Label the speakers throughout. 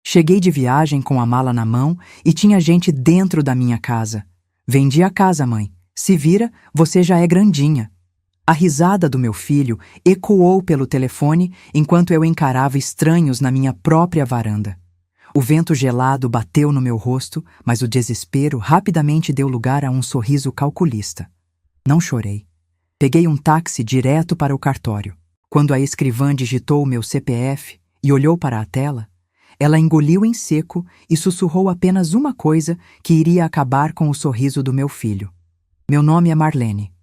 Speaker 1: Cheguei de viagem com a mala na mão e tinha gente dentro da minha casa. Vendi a casa, mãe. Se vira, você já é grandinha. A risada do meu filho ecoou pelo telefone enquanto eu encarava estranhos na minha própria varanda. O vento gelado bateu no meu rosto, mas o desespero rapidamente deu lugar a um sorriso calculista. Não chorei. Peguei um táxi direto para o cartório. Quando a escrivã digitou o meu CPF e olhou para a tela, ela engoliu em seco e sussurrou apenas uma coisa que iria acabar com o sorriso do meu filho. Meu nome é Marlene.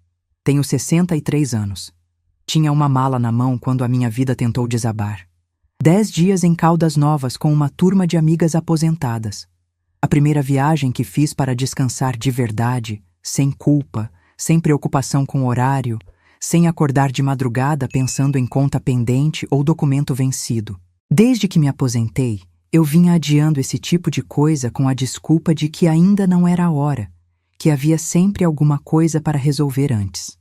Speaker 1: Tenho 63 anos. Tinha uma mala na mão quando a minha vida tentou desabar. 10 dias em Caldas Novas com uma turma de amigas aposentadas. A primeira viagem que fiz para descansar de verdade, sem culpa, sem preocupação com horário, sem acordar de madrugada pensando em conta pendente ou documento vencido. Desde que me aposentei, eu vinha adiando esse tipo de coisa com a desculpa de que ainda não era a hora, que havia sempre alguma coisa para resolver antes.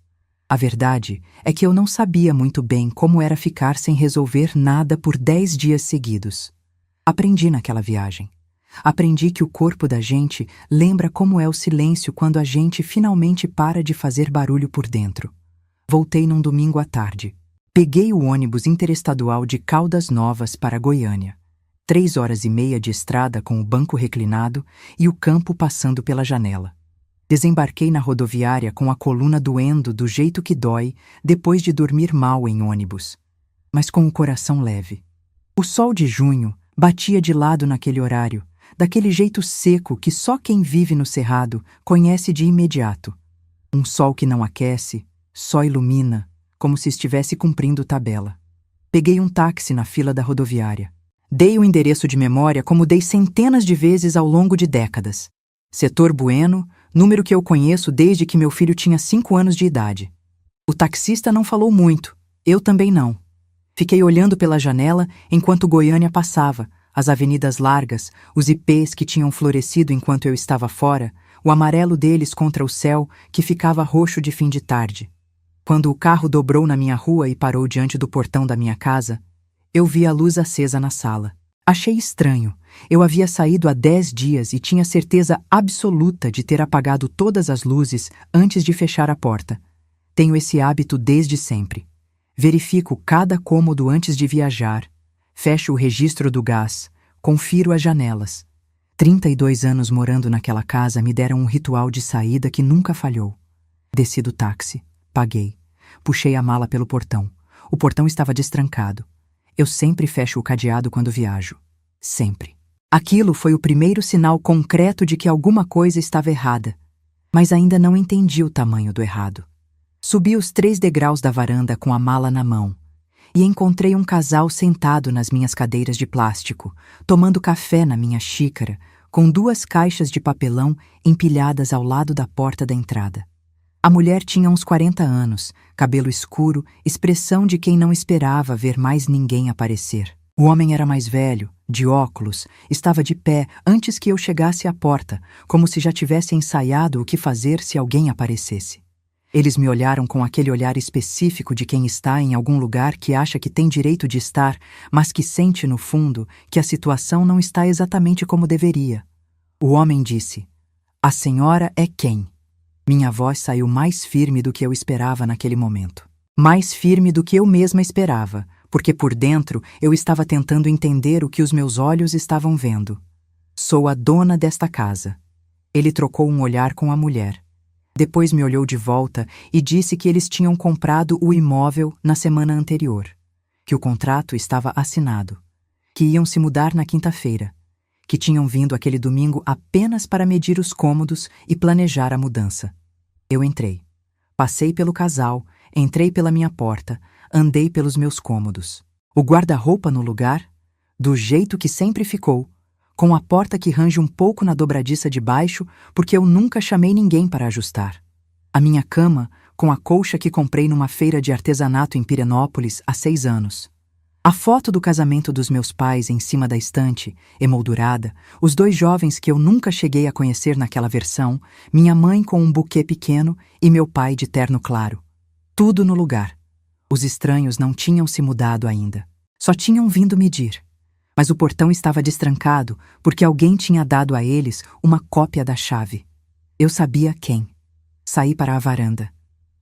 Speaker 1: A verdade é que eu não sabia muito bem como era ficar sem resolver nada por 10 dias seguidos. Aprendi naquela viagem. Aprendi que o corpo da gente lembra como é o silêncio quando a gente finalmente para de fazer barulho por dentro. Voltei num domingo à tarde. Peguei o ônibus interestadual de Caldas Novas para Goiânia. 3 horas e meia de estrada com o banco reclinado e o campo passando pela janela. Desembarquei na rodoviária com a coluna doendo do jeito que dói depois de dormir mal em ônibus, mas com o coração leve. O sol de junho batia de lado naquele horário, daquele jeito seco que só quem vive no Cerrado conhece de imediato. Um sol que não aquece, só ilumina, como se estivesse cumprindo tabela. Peguei um táxi na fila da rodoviária. Dei o endereço de memória como dei centenas de vezes ao longo de décadas. Setor Bueno, número que eu conheço desde que meu filho tinha 5 anos de idade. O taxista não falou muito, eu também não. Fiquei olhando pela janela enquanto Goiânia passava, as avenidas largas, os ipês que tinham florescido enquanto eu estava fora, o amarelo deles contra o céu que ficava roxo de fim de tarde. Quando o carro dobrou na minha rua e parou diante do portão da minha casa, eu vi a luz acesa na sala. Achei estranho. Eu havia saído há 10 dias e tinha certeza absoluta de ter apagado todas as luzes antes de fechar a porta. Tenho esse hábito desde sempre. Verifico cada cômodo antes de viajar, fecho o registro do gás, confiro as janelas. 32 anos morando naquela casa me deram um ritual de saída que nunca falhou. Desci do táxi, paguei, puxei a mala pelo portão. O portão estava destrancado. Eu sempre fecho o cadeado quando viajo. Sempre. Aquilo foi o primeiro sinal concreto de que alguma coisa estava errada, mas ainda não entendi o tamanho do errado. Subi os 3 degraus da varanda com a mala na mão e encontrei um casal sentado nas minhas cadeiras de plástico, tomando café na minha xícara, com 2 caixas de papelão empilhadas ao lado da porta da entrada. A mulher tinha uns 40 anos, cabelo escuro, expressão de quem não esperava ver mais ninguém aparecer. O homem era mais velho, de óculos, estava de pé antes que eu chegasse à porta, como se já tivesse ensaiado o que fazer se alguém aparecesse. Eles me olharam com aquele olhar específico de quem está em algum lugar que acha que tem direito de estar, mas que sente no fundo que a situação não está exatamente como deveria. O homem disse: "A senhora é quem?" Minha voz saiu mais firme do que eu esperava naquele momento. Mais firme do que eu mesma esperava, porque por dentro eu estava tentando entender o que os meus olhos estavam vendo. "Sou a dona desta casa." Ele trocou um olhar com a mulher. Depois me olhou de volta e disse que eles tinham comprado o imóvel na semana anterior, que o contrato estava assinado, que iam se mudar na quinta-feira, que tinham vindo aquele domingo apenas para medir os cômodos e planejar a mudança. Eu entrei. Passei pelo casal, entrei pela minha porta, andei pelos meus cômodos. O guarda-roupa no lugar, do jeito que sempre ficou, com a porta que range um pouco na dobradiça de baixo, porque eu nunca chamei ninguém para ajustar. A minha cama, com a colcha que comprei numa feira de artesanato em Pirenópolis há 6 anos. A foto do casamento dos meus pais em cima da estante, emoldurada, os 2 jovens que eu nunca cheguei a conhecer naquela versão, minha mãe com um buquê pequeno e meu pai de terno claro. Tudo no lugar. Os estranhos não tinham se mudado ainda. Só tinham vindo medir. Mas o portão estava destrancado porque alguém tinha dado a eles uma cópia da chave. Eu sabia quem. Saí para a varanda.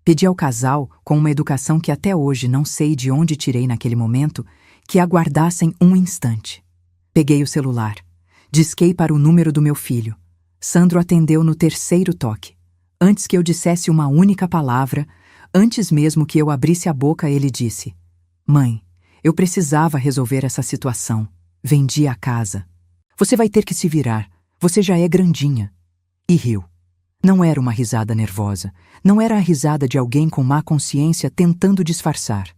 Speaker 1: Pedi ao casal, com uma educação que até hoje não sei de onde tirei naquele momento, que aguardassem um instante. Peguei o celular. Disquei para o número do meu filho. Sandro atendeu no terceiro toque. Antes que eu dissesse uma única palavra, antes mesmo que eu abrisse a boca, ele disse: Mãe, eu precisava resolver essa situação. Vendi a casa. Você vai ter que se virar. Você já é grandinha. E riu. Não era uma risada nervosa. Não era a risada de alguém com má consciência tentando disfarçar.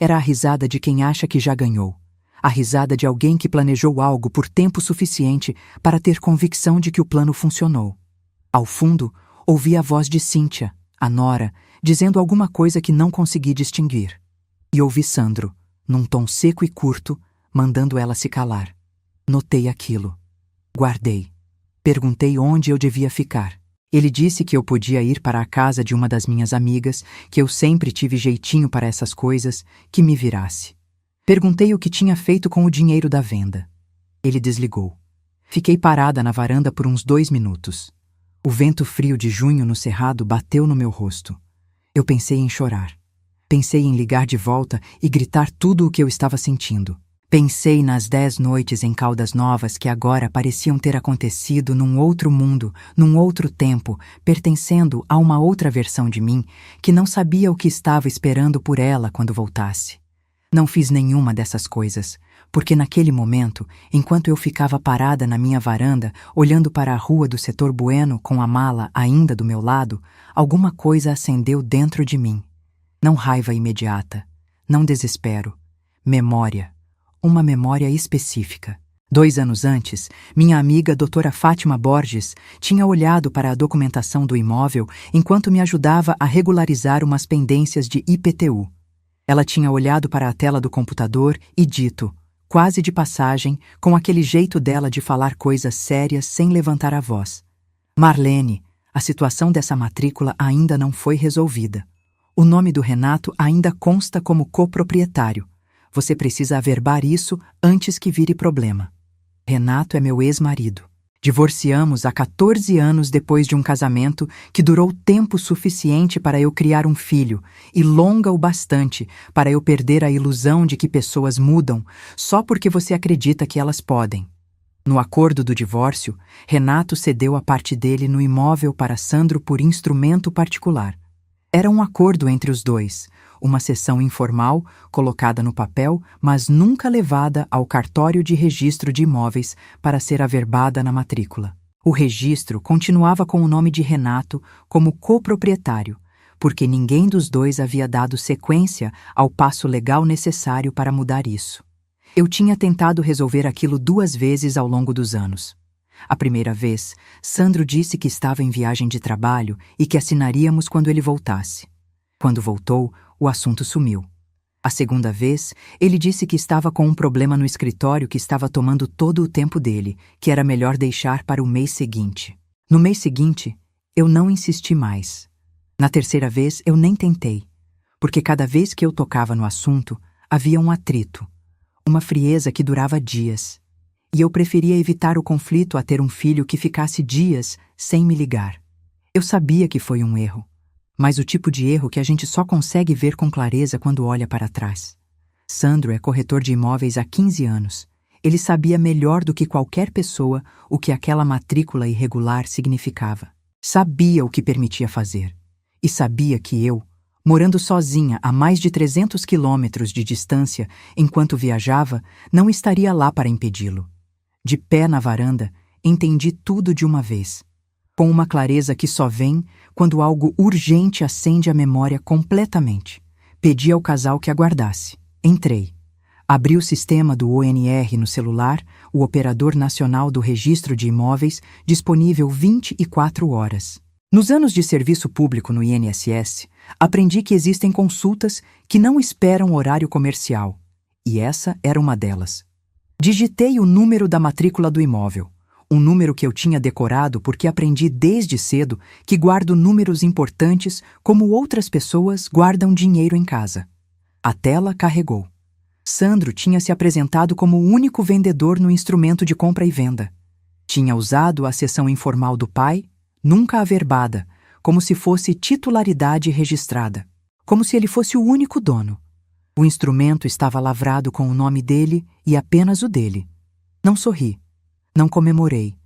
Speaker 1: Era a risada de quem acha que já ganhou. A risada de alguém que planejou algo por tempo suficiente para ter convicção de que o plano funcionou. Ao fundo, ouvi a voz de Cíntia, a nora, dizendo alguma coisa que não consegui distinguir. E ouvi Sandro, num tom seco e curto, mandando ela se calar. Notei aquilo. Guardei. Perguntei onde eu devia ficar. Ele disse que eu podia ir para a casa de uma das minhas amigas, que eu sempre tive jeitinho para essas coisas, que me virasse. Perguntei o que tinha feito com o dinheiro da venda. Ele desligou. Fiquei parada na varanda por uns 2 minutos. O vento frio de junho no cerrado bateu no meu rosto. Eu pensei em chorar. Pensei em ligar de volta e gritar tudo o que eu estava sentindo. Pensei nas 10 noites em Caldas Novas que agora pareciam ter acontecido num outro mundo, num outro tempo, pertencendo a uma outra versão de mim que não sabia o que estava esperando por ela quando voltasse. Não fiz nenhuma dessas coisas, porque naquele momento, enquanto eu ficava parada na minha varanda, olhando para a rua do setor Bueno com a mala ainda do meu lado, alguma coisa acendeu dentro de mim. Não raiva imediata, não desespero, memória. Uma memória específica. 2 anos antes, minha amiga doutora Fátima Borges tinha olhado para a documentação do imóvel enquanto me ajudava a regularizar umas pendências de IPTU. Ela tinha olhado para a tela do computador e dito, quase de passagem, com aquele jeito dela de falar coisas sérias sem levantar a voz: Marlene, a situação dessa matrícula ainda não foi resolvida. O nome do Renato ainda consta como coproprietário. Você precisa averbar isso antes que vire problema. Renato é meu ex-marido. Divorciamos há 14 anos depois de um casamento que durou tempo suficiente para eu criar um filho e longa o bastante para eu perder a ilusão de que pessoas mudam só porque você acredita que elas podem. No acordo do divórcio, Renato cedeu a parte dele no imóvel para Sandro por instrumento particular. Era um acordo entre os dois, uma cessão informal, colocada no papel, mas nunca levada ao cartório de registro de imóveis para ser averbada na matrícula. O registro continuava com o nome de Renato como coproprietário, porque ninguém dos dois havia dado sequência ao passo legal necessário para mudar isso. Eu tinha tentado resolver aquilo 2 vezes ao longo dos anos. A primeira vez, Sandro disse que estava em viagem de trabalho e que assinaríamos quando ele voltasse. Quando voltou, o assunto sumiu. A segunda vez, ele disse que estava com um problema no escritório que estava tomando todo o tempo dele, que era melhor deixar para o mês seguinte. No mês seguinte, eu não insisti mais. Na terceira vez, eu nem tentei, porque cada vez que eu tocava no assunto, havia um atrito, uma frieza que durava dias. E eu preferia evitar o conflito a ter um filho que ficasse dias sem me ligar. Eu sabia que foi um erro. Mas o tipo de erro que a gente só consegue ver com clareza quando olha para trás. Sandro é corretor de imóveis há 15 anos. Ele sabia melhor do que qualquer pessoa o que aquela matrícula irregular significava. Sabia o que permitia fazer. E sabia que eu, morando sozinha a mais de 300 quilômetros de distância enquanto viajava, não estaria lá para impedi-lo. De pé na varanda, entendi tudo de uma vez. Com uma clareza que só vem quando algo urgente acende a memória completamente. Pedi ao casal que aguardasse. Entrei. Abri o sistema do ONR no celular, o Operador Nacional do Registro de Imóveis, disponível 24 horas. Nos anos de serviço público no INSS, aprendi que existem consultas que não esperam horário comercial, e essa era uma delas. Digitei o número da matrícula do imóvel. Um número que eu tinha decorado porque aprendi desde cedo que guardo números importantes como outras pessoas guardam dinheiro em casa. A tela carregou. Sandro tinha se apresentado como o único vendedor no instrumento de compra e venda. Tinha usado a seção informal do pai, nunca averbada, como se fosse titularidade registrada, como se ele fosse o único dono. O instrumento estava lavrado com o nome dele e apenas o dele. Não sorri, não comemorei.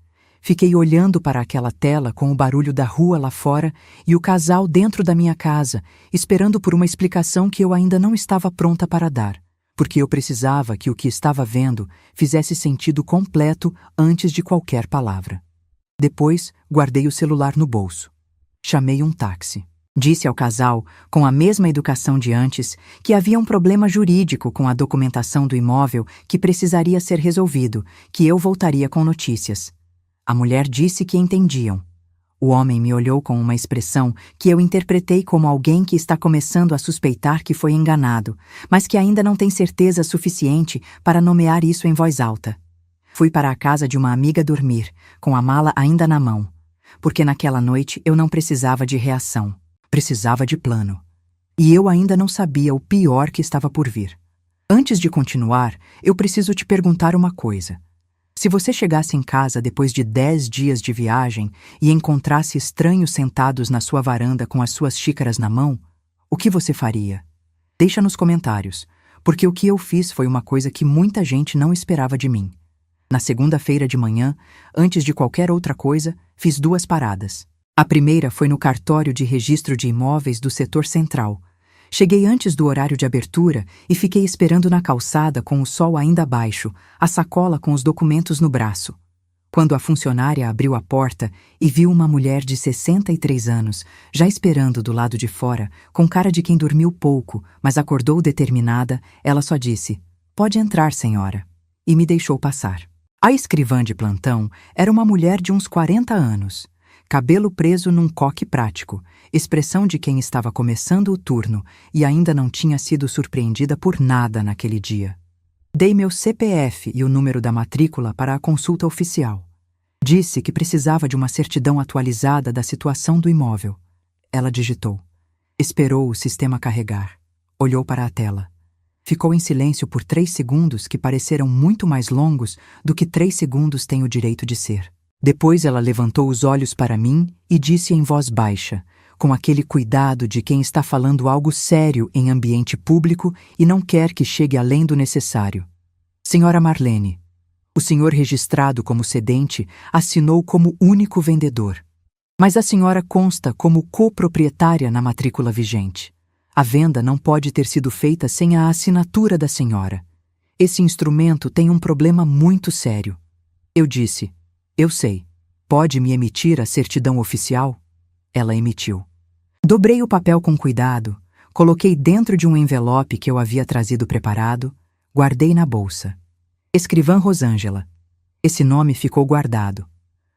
Speaker 1: Fiquei olhando para aquela tela com o barulho da rua lá fora e o casal dentro da minha casa, esperando por uma explicação que eu ainda não estava pronta para dar, porque eu precisava que o que estava vendo fizesse sentido completo antes de qualquer palavra. Depois, guardei o celular no bolso. Chamei um táxi. Disse ao casal, com a mesma educação de antes, que havia um problema jurídico com a documentação do imóvel que precisaria ser resolvido, que eu voltaria com notícias. A mulher disse que entendiam. O homem me olhou com uma expressão que eu interpretei como alguém que está começando a suspeitar que foi enganado, mas que ainda não tem certeza suficiente para nomear isso em voz alta. Fui para a casa de uma amiga dormir, com a mala ainda na mão, porque naquela noite eu não precisava de reação. Precisava de plano. E eu ainda não sabia o pior que estava por vir. Antes de continuar, eu preciso te perguntar uma coisa. Se você chegasse em casa depois de 10 dias de viagem e encontrasse estranhos sentados na sua varanda com as suas xícaras na mão, o que você faria? Deixa nos comentários, porque o que eu fiz foi uma coisa que muita gente não esperava de mim. Na segunda-feira de manhã, antes de qualquer outra coisa, fiz 2 paradas. A primeira foi no cartório de registro de imóveis do setor central. Cheguei antes do horário de abertura e fiquei esperando na calçada com o sol ainda baixo, a sacola com os documentos no braço. Quando a funcionária abriu a porta e viu uma mulher de 63 anos, já esperando do lado de fora, com cara de quem dormiu pouco, mas acordou determinada, ela só disse: "Pode entrar, senhora", e me deixou passar. A escrivã de plantão era uma mulher de uns 40 anos. Cabelo preso num coque prático, expressão de quem estava começando o turno e ainda não tinha sido surpreendida por nada naquele dia. Dei meu CPF e o número da matrícula para a consulta oficial. Disse que precisava de uma certidão atualizada da situação do imóvel. Ela digitou. Esperou o sistema carregar. Olhou para a tela. Ficou em silêncio por 3 segundos que pareceram muito mais longos do que 3 segundos têm o direito de ser. Depois ela levantou os olhos para mim e disse em voz baixa, com aquele cuidado de quem está falando algo sério em ambiente público e não quer que chegue além do necessário: "Senhora Marlene, o senhor registrado como cedente assinou como único vendedor. Mas a senhora consta como coproprietária na matrícula vigente. A venda não pode ter sido feita sem a assinatura da senhora. Esse instrumento tem um problema muito sério." Eu disse: "Eu sei. Pode me emitir a certidão oficial?" Ela emitiu. Dobrei o papel com cuidado, coloquei dentro de um envelope que eu havia trazido preparado, guardei na bolsa. Escrivã Rosângela. Esse nome ficou guardado.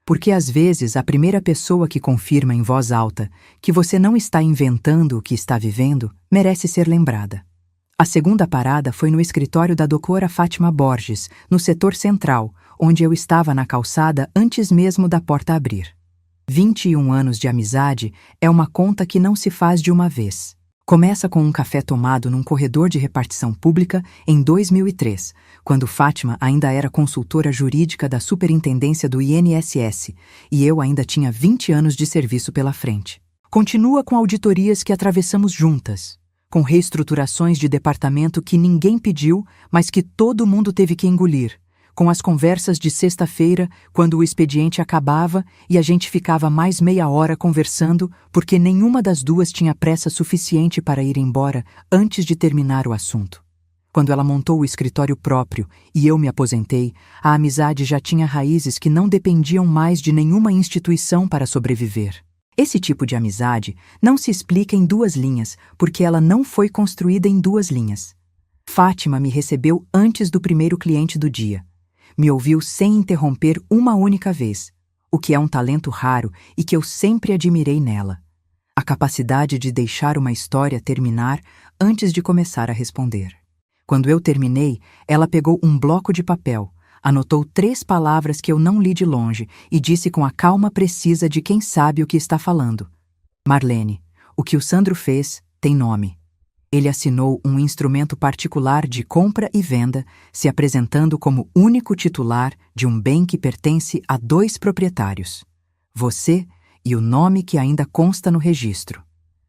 Speaker 1: Porque às vezes a primeira pessoa que confirma em voz alta que você não está inventando o que está vivendo merece ser lembrada. A segunda parada foi no escritório da doutora Fátima Borges, no setor central, onde eu estava na calçada antes mesmo da porta abrir. 21 anos de amizade é uma conta que não se faz de uma vez. Começa com um café tomado num corredor de repartição pública em 2003, quando Fátima ainda era consultora jurídica da Superintendência do INSS e eu ainda tinha 20 anos de serviço pela frente. Continua com auditorias que atravessamos juntas, com reestruturações de departamento que ninguém pediu, mas que todo mundo teve que engolir, com as conversas de sexta-feira, quando o expediente acabava e a gente ficava mais meia hora conversando porque nenhuma das duas tinha pressa suficiente para ir embora antes de terminar o assunto. Quando ela montou o escritório próprio e eu me aposentei, a amizade já tinha raízes que não dependiam mais de nenhuma instituição para sobreviver. Esse tipo de amizade não se explica em 2 linhas, porque ela não foi construída em 2 linhas. Fátima me recebeu antes do primeiro cliente do dia. Me ouviu sem interromper uma única vez, o que é um talento raro e que eu sempre admirei nela. A capacidade de deixar uma história terminar antes de começar a responder. Quando eu terminei, ela pegou um bloco de papel, anotou 3 palavras que eu não li de longe e disse com a calma precisa de quem sabe o que está falando: "Marlene, o que o Sandro fez tem nome." Ele assinou um instrumento particular de compra e venda, se apresentando como único titular de um bem que pertence a 2 proprietários, você e o nome que ainda consta no registro.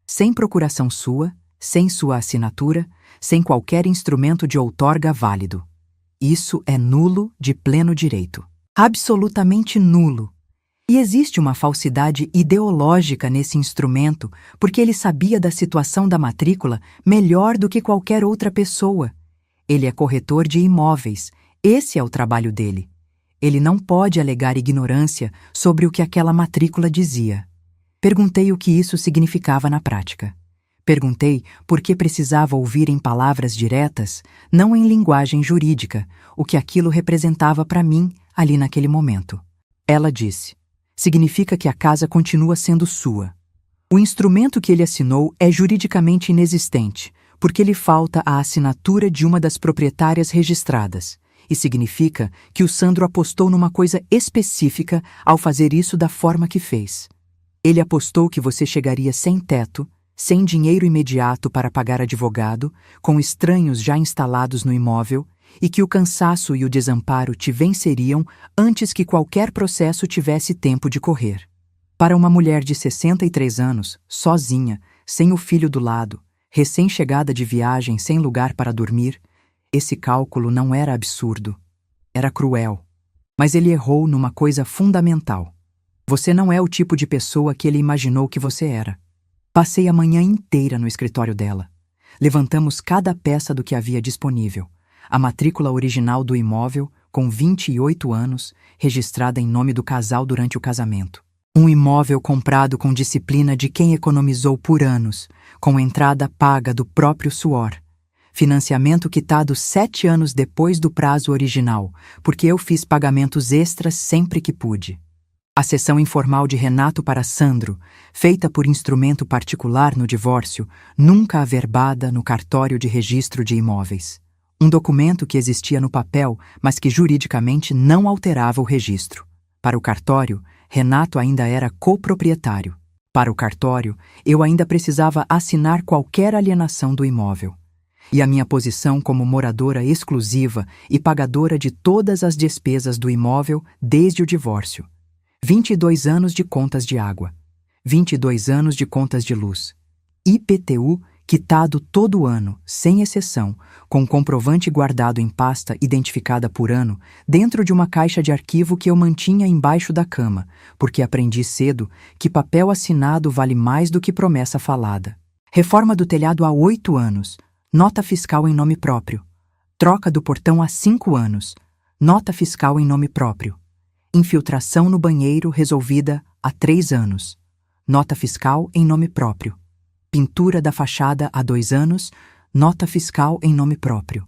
Speaker 1: Sem procuração sua, sem sua assinatura, sem qualquer instrumento de outorga válido. Isso é nulo de pleno direito. Absolutamente nulo. E existe uma falsidade ideológica nesse instrumento, porque ele sabia da situação da matrícula melhor do que qualquer outra pessoa. Ele é corretor de imóveis, esse é o trabalho dele. Ele não pode alegar ignorância sobre o que aquela matrícula dizia. Perguntei o que isso significava na prática. Perguntei por que precisava ouvir em palavras diretas, não em linguagem jurídica, o que aquilo representava para mim ali naquele momento. Ela disse: significa que a casa continua sendo sua. O instrumento que ele assinou é juridicamente inexistente, porque lhe falta a assinatura de uma das proprietárias registradas, e significa que o Sandro apostou numa coisa específica ao fazer isso da forma que fez. Ele apostou que você chegaria sem teto, sem dinheiro imediato para pagar advogado, com estranhos já instalados no imóvel, e que o cansaço e o desamparo te venceriam antes que qualquer processo tivesse tempo de correr. Para uma mulher de 63 anos, sozinha, sem o filho do lado, recém-chegada de viagem sem lugar para dormir, esse cálculo não era absurdo. Era cruel. Mas ele errou numa coisa fundamental. Você não é o tipo de pessoa que ele imaginou que você era. Passei a manhã inteira no escritório dela. Levantamos cada peça do que havia disponível. A matrícula original do imóvel, com 28 anos, registrada em nome do casal durante o casamento. Um imóvel comprado com disciplina de quem economizou por anos, com entrada paga do próprio suor. Financiamento quitado 7 anos depois do prazo original, porque eu fiz pagamentos extras sempre que pude. A cessão informal de Renato para Sandro, feita por instrumento particular no divórcio, nunca averbada no cartório de registro de imóveis. Um documento que existia no papel, mas que juridicamente não alterava o registro. Para o cartório, Renato ainda era coproprietário. Para o cartório, eu ainda precisava assinar qualquer alienação do imóvel. E a minha posição como moradora exclusiva e pagadora de todas as despesas do imóvel desde o divórcio. 22 anos de contas de água, 22 anos de contas de luz. IPTU quitado todo ano, sem exceção, com comprovante guardado em pasta identificada por ano, dentro de uma caixa de arquivo que eu mantinha embaixo da cama, porque aprendi cedo que papel assinado vale mais do que promessa falada. Reforma do telhado há 8 anos, nota fiscal em nome próprio. Troca do portão há 5 anos, nota fiscal em nome próprio. Infiltração no banheiro resolvida há 3 anos. Nota fiscal em nome próprio. Pintura da fachada há 2 anos. Nota fiscal em nome próprio.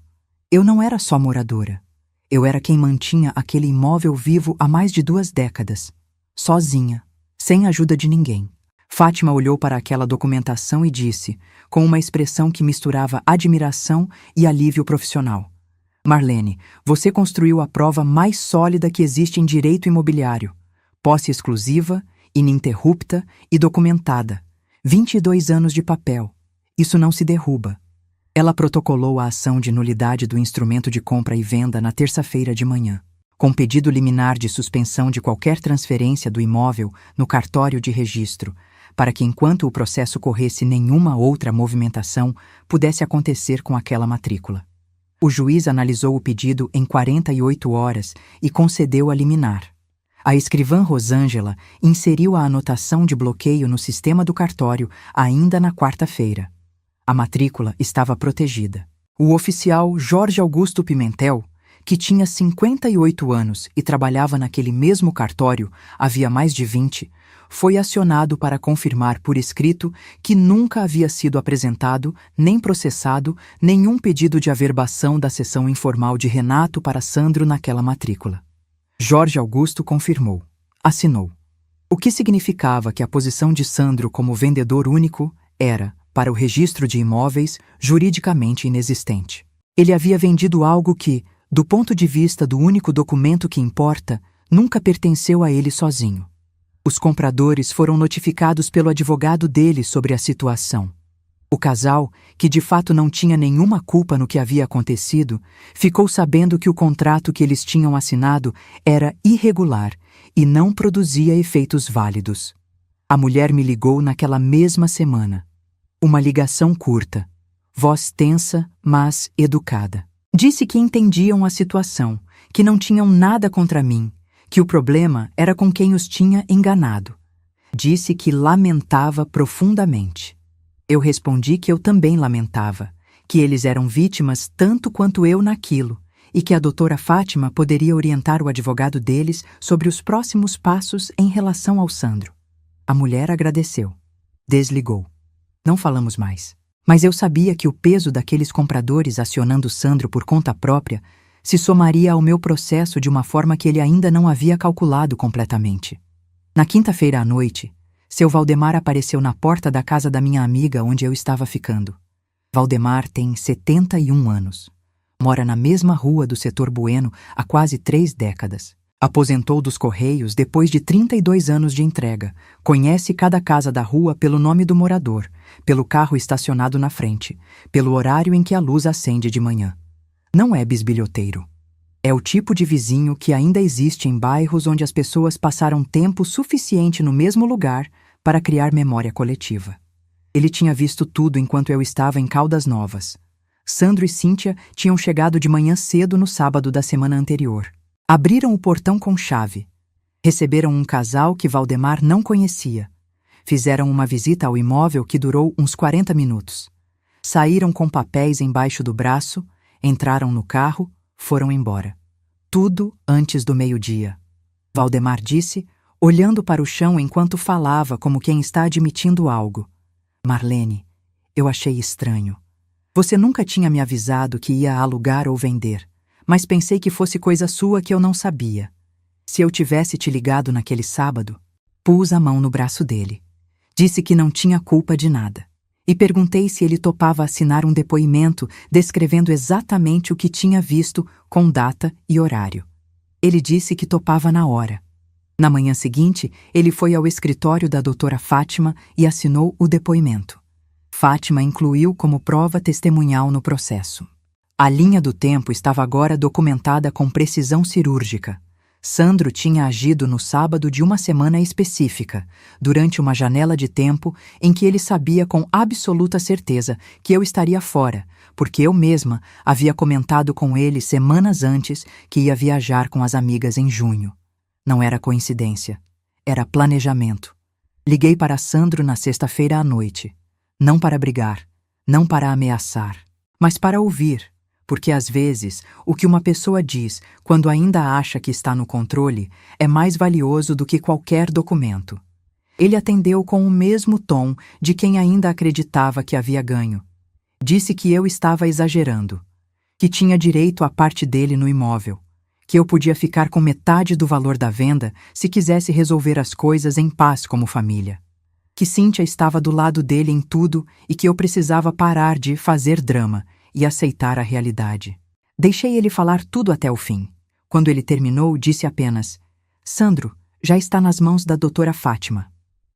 Speaker 1: Eu não era só moradora. Eu era quem mantinha aquele imóvel vivo há mais de 2 décadas. Sozinha, sem ajuda de ninguém. Fátima olhou para aquela documentação e disse, com uma expressão que misturava admiração e alívio profissional: Marlene, você construiu a prova mais sólida que existe em direito imobiliário. Posse exclusiva, ininterrupta e documentada. 22 anos de papel. Isso não se derruba. Ela protocolou a ação de nulidade do instrumento de compra e venda na terça-feira de manhã, com pedido liminar de suspensão de qualquer transferência do imóvel no cartório de registro, para que enquanto o processo corresse nenhuma outra movimentação pudesse acontecer com aquela matrícula. O juiz analisou o pedido em 48 horas e concedeu a liminar. A escrivã Rosângela inseriu a anotação de bloqueio no sistema do cartório ainda na quarta-feira. A matrícula estava protegida. O oficial Jorge Augusto Pimentel, que tinha 58 anos e trabalhava naquele mesmo cartório havia mais de 20, foi acionado para confirmar por escrito que nunca havia sido apresentado, nem processado, nenhum pedido de averbação da cessão informal de Renato para Sandro naquela matrícula. Jorge Augusto confirmou. Assinou. O que significava que a posição de Sandro como vendedor único era, para o registro de imóveis, juridicamente inexistente. Ele havia vendido algo que, do ponto de vista do único documento que importa, nunca pertenceu a ele sozinho. Os compradores foram notificados pelo advogado dele sobre a situação. O O casal, que de fato não tinha nenhuma culpa no que havia acontecido, ficou sabendo que o contrato que eles tinham assinado era irregular e não produzia efeitos válidos. A mulher me ligou naquela mesma semana. Uma ligação curta, voz tensa, mas educada. Disse que entendiam a situação, que não tinham nada contra mim, que o problema era com quem os tinha enganado. Disse que lamentava profundamente. Eu respondi que eu também lamentava, que eles eram vítimas tanto quanto eu naquilo, e que a doutora Fátima poderia orientar o advogado deles sobre os próximos passos em relação ao Sandro. A mulher agradeceu. Desligou. Não falamos mais. Mas eu sabia que o peso daqueles compradores acionando Sandro por conta própria se somaria ao meu processo de uma forma que ele ainda não havia calculado completamente. Na quinta-feira à noite, seu Valdemar apareceu na porta da casa da minha amiga onde eu estava ficando. Valdemar tem 71 anos. Mora na mesma rua do setor Bueno há quase 3 décadas. Aposentou dos Correios depois de 32 anos de entrega. Conhece cada casa da rua pelo nome do morador, pelo carro estacionado na frente, pelo horário em que a luz acende de manhã. Não é bisbilhoteiro. É o tipo de vizinho que ainda existe em bairros onde as pessoas passaram tempo suficiente no mesmo lugar para criar memória coletiva. Ele tinha visto tudo enquanto eu estava em Caldas Novas. Sandro e Cíntia tinham chegado de manhã cedo no sábado da semana anterior. Abriram o portão com chave. Receberam um casal que Valdemar não conhecia. Fizeram uma visita ao imóvel que durou uns 40 minutos. Saíram com papéis embaixo do braço, entraram no carro, foram embora. Tudo antes do meio-dia. Valdemar disse, olhando para o chão enquanto falava como quem está admitindo algo. Marlene, eu achei estranho. Você nunca tinha me avisado que ia alugar ou vender, mas pensei que fosse coisa sua que eu não sabia. Se eu tivesse te ligado naquele sábado, pus a mão no braço dele. Disse que não tinha culpa de nada. E perguntei se ele topava assinar um depoimento descrevendo exatamente o que tinha visto com data e horário. Ele disse que topava na hora. Na manhã seguinte, ele foi ao escritório da doutora Fátima e assinou o depoimento. Fátima incluiu como prova testemunhal no processo. A linha do tempo estava agora documentada com precisão cirúrgica. Sandro tinha agido no sábado de uma semana específica, durante uma janela de tempo em que ele sabia com absoluta certeza que eu estaria fora, porque eu mesma havia comentado com ele semanas antes que ia viajar com as amigas em junho. Não era coincidência, era planejamento. Liguei para Sandro na sexta-feira à noite. Não para brigar, não para ameaçar, mas para ouvir. Porque às vezes, o que uma pessoa diz quando ainda acha que está no controle é mais valioso do que qualquer documento. Ele atendeu com o mesmo tom de quem ainda acreditava que havia ganho. Disse que eu estava exagerando, que tinha direito à parte dele no imóvel, que eu podia ficar com metade do valor da venda se quisesse resolver as coisas em paz como família. Que Cíntia estava do lado dele em tudo e que eu precisava parar de fazer drama e aceitar a realidade. Deixei ele falar tudo até o fim. Quando ele terminou, disse apenas: Sandro, já está nas mãos da doutora Fátima.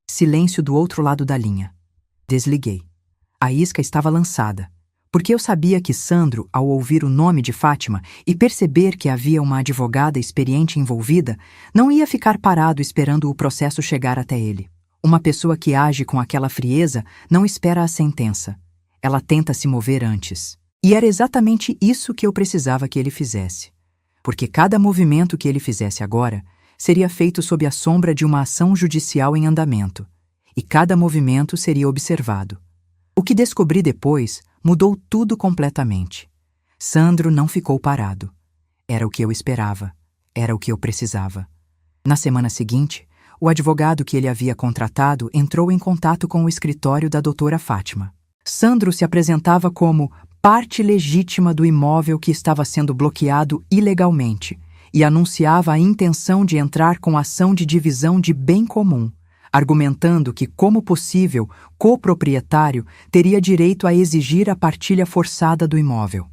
Speaker 1: Silêncio do outro lado da linha. Desliguei. A isca estava lançada, porque eu sabia que Sandro, ao ouvir o nome de Fátima e perceber que havia uma advogada experiente envolvida, não ia ficar parado esperando o processo chegar até ele. Uma pessoa que age com aquela frieza não espera a sentença. Ela tenta se mover antes. E era exatamente isso que eu precisava que ele fizesse. Porque cada movimento que ele fizesse agora seria feito sob a sombra de uma ação judicial em andamento. E cada movimento seria observado. O que descobri depois mudou tudo completamente. Sandro não ficou parado. Era o que eu esperava. Era o que eu precisava. Na semana seguinte, o advogado que ele havia contratado entrou em contato com o escritório da doutora Fátima. Sandro se apresentava como parte legítima do imóvel que estava sendo bloqueado ilegalmente e anunciava a intenção de entrar com ação de divisão de bem comum, argumentando que, como possível coproprietário, teria direito a exigir a partilha forçada do imóvel.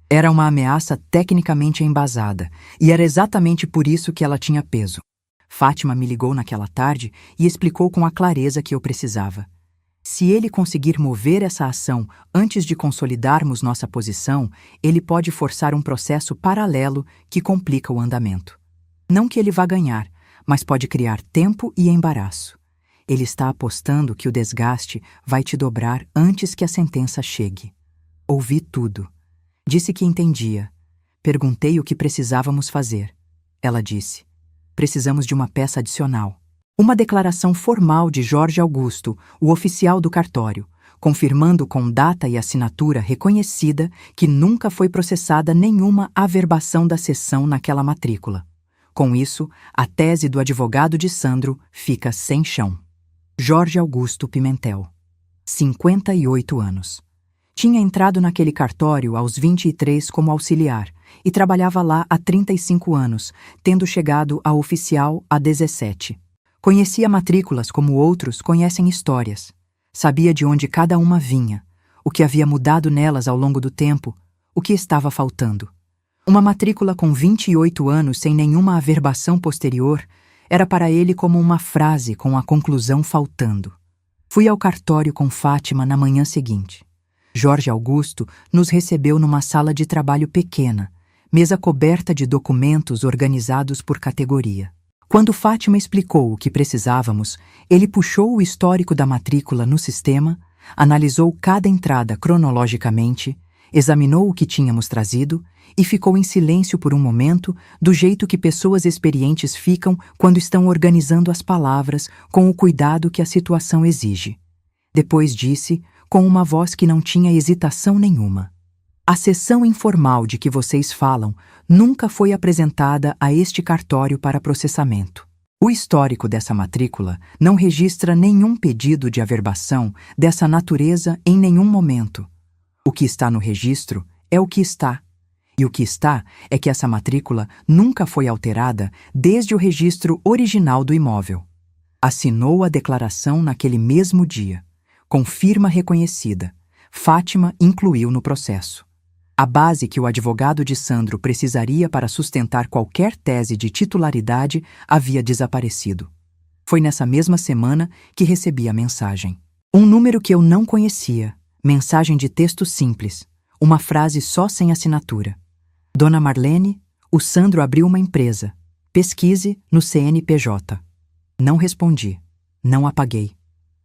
Speaker 1: Era uma ameaça tecnicamente embasada, e era exatamente por isso que ela tinha peso. Fátima me ligou naquela tarde e explicou com a clareza que eu precisava. Se ele conseguir mover essa ação antes de consolidarmos nossa posição, ele pode forçar um processo paralelo que complica o andamento. Não que ele vá ganhar, mas pode criar tempo e embaraço. Ele está apostando que o desgaste vai te dobrar antes que a sentença chegue. Ouvi tudo. Disse que entendia. Perguntei o que precisávamos fazer. Ela disse: precisamos de uma peça adicional. Uma declaração formal de Jorge Augusto, o oficial do cartório, confirmando com data e assinatura reconhecida que nunca foi processada nenhuma averbação da cessão naquela matrícula. Com isso, a tese do advogado de Sandro fica sem chão. Jorge Augusto Pimentel, 58 anos. Tinha entrado naquele cartório aos 23 como auxiliar e trabalhava lá há 35 anos, tendo chegado a oficial há 17. Conhecia matrículas como outros conhecem histórias. Sabia de onde cada uma vinha, o que havia mudado nelas ao longo do tempo, o que estava faltando. Uma matrícula com 28 anos sem nenhuma averbação posterior era para ele como uma frase com a conclusão faltando. Fui ao cartório com Fátima na manhã seguinte. Jorge Augusto nos recebeu numa sala de trabalho pequena, mesa coberta de documentos organizados por categoria. Quando Fátima explicou o que precisávamos, ele puxou o histórico da matrícula no sistema, analisou cada entrada cronologicamente, examinou o que tínhamos trazido e ficou em silêncio por um momento, do jeito que pessoas experientes ficam quando estão organizando as palavras com o cuidado que a situação exige. Depois disse, com uma voz que não tinha hesitação nenhuma: a sessão informal de que vocês falam nunca foi apresentada a este cartório para processamento. O histórico dessa matrícula não registra nenhum pedido de averbação dessa natureza em nenhum momento. O que está no registro é o que está. E o que está é que essa matrícula nunca foi alterada desde o registro original do imóvel. Assinou a declaração naquele mesmo dia. Com firma reconhecida, Fátima incluiu no processo. A base que o advogado de Sandro precisaria para sustentar qualquer tese de titularidade havia desaparecido. Foi nessa mesma semana que recebi a mensagem. Um número que eu não conhecia, mensagem de texto simples, uma frase só sem assinatura. Dona Marlene, o Sandro abriu uma empresa. Pesquise no CNPJ. Não respondi. Não apaguei.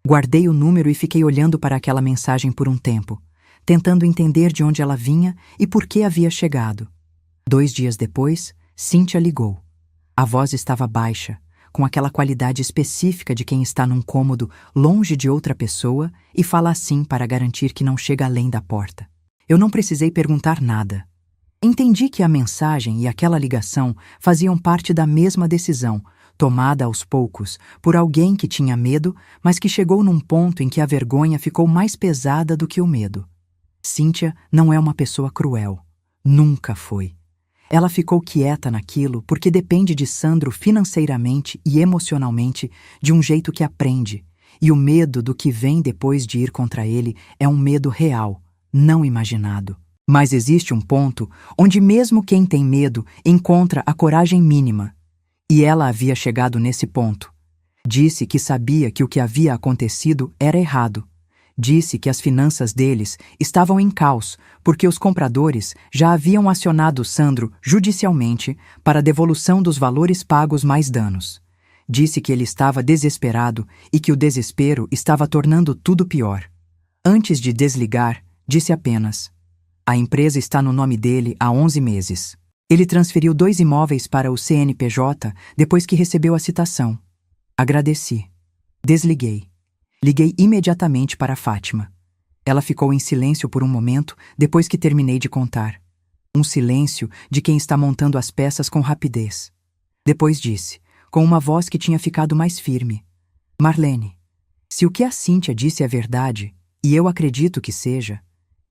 Speaker 1: Guardei o número e fiquei olhando para aquela mensagem por um tempo, tentando entender de onde ela vinha e por que havia chegado. 2 dias depois, Cíntia ligou. A voz estava baixa, com aquela qualidade específica de quem está num cômodo longe de outra pessoa e fala assim para garantir que não chega além da porta. Eu não precisei perguntar nada. Entendi que a mensagem e aquela ligação faziam parte da mesma decisão, tomada aos poucos por alguém que tinha medo, mas que chegou num ponto em que a vergonha ficou mais pesada do que o medo. Cíntia não é uma pessoa cruel. Nunca foi. Ela ficou quieta naquilo porque depende de Sandro financeiramente e emocionalmente de um jeito que aprende, e o medo do que vem depois de ir contra ele é um medo real, não imaginado. Mas existe um ponto onde mesmo quem tem medo encontra a coragem mínima. E ela havia chegado nesse ponto. Disse que sabia que o que havia acontecido era errado. Disse que as finanças deles estavam em caos porque os compradores já haviam acionado Sandro judicialmente para a devolução dos valores pagos mais danos. Disse que ele estava desesperado e que o desespero estava tornando tudo pior. Antes de desligar, disse apenas: a empresa está no nome dele há 11 meses. Ele transferiu 2 imóveis para o CNPJ depois que recebeu a citação. Agradeci. Desliguei. Liguei imediatamente para Fátima. Ela ficou em silêncio por um momento depois que terminei de contar. Um silêncio de quem está montando as peças com rapidez. Depois disse, com uma voz que tinha ficado mais firme: Marlene, se o que a Cíntia disse é verdade, e eu acredito que seja,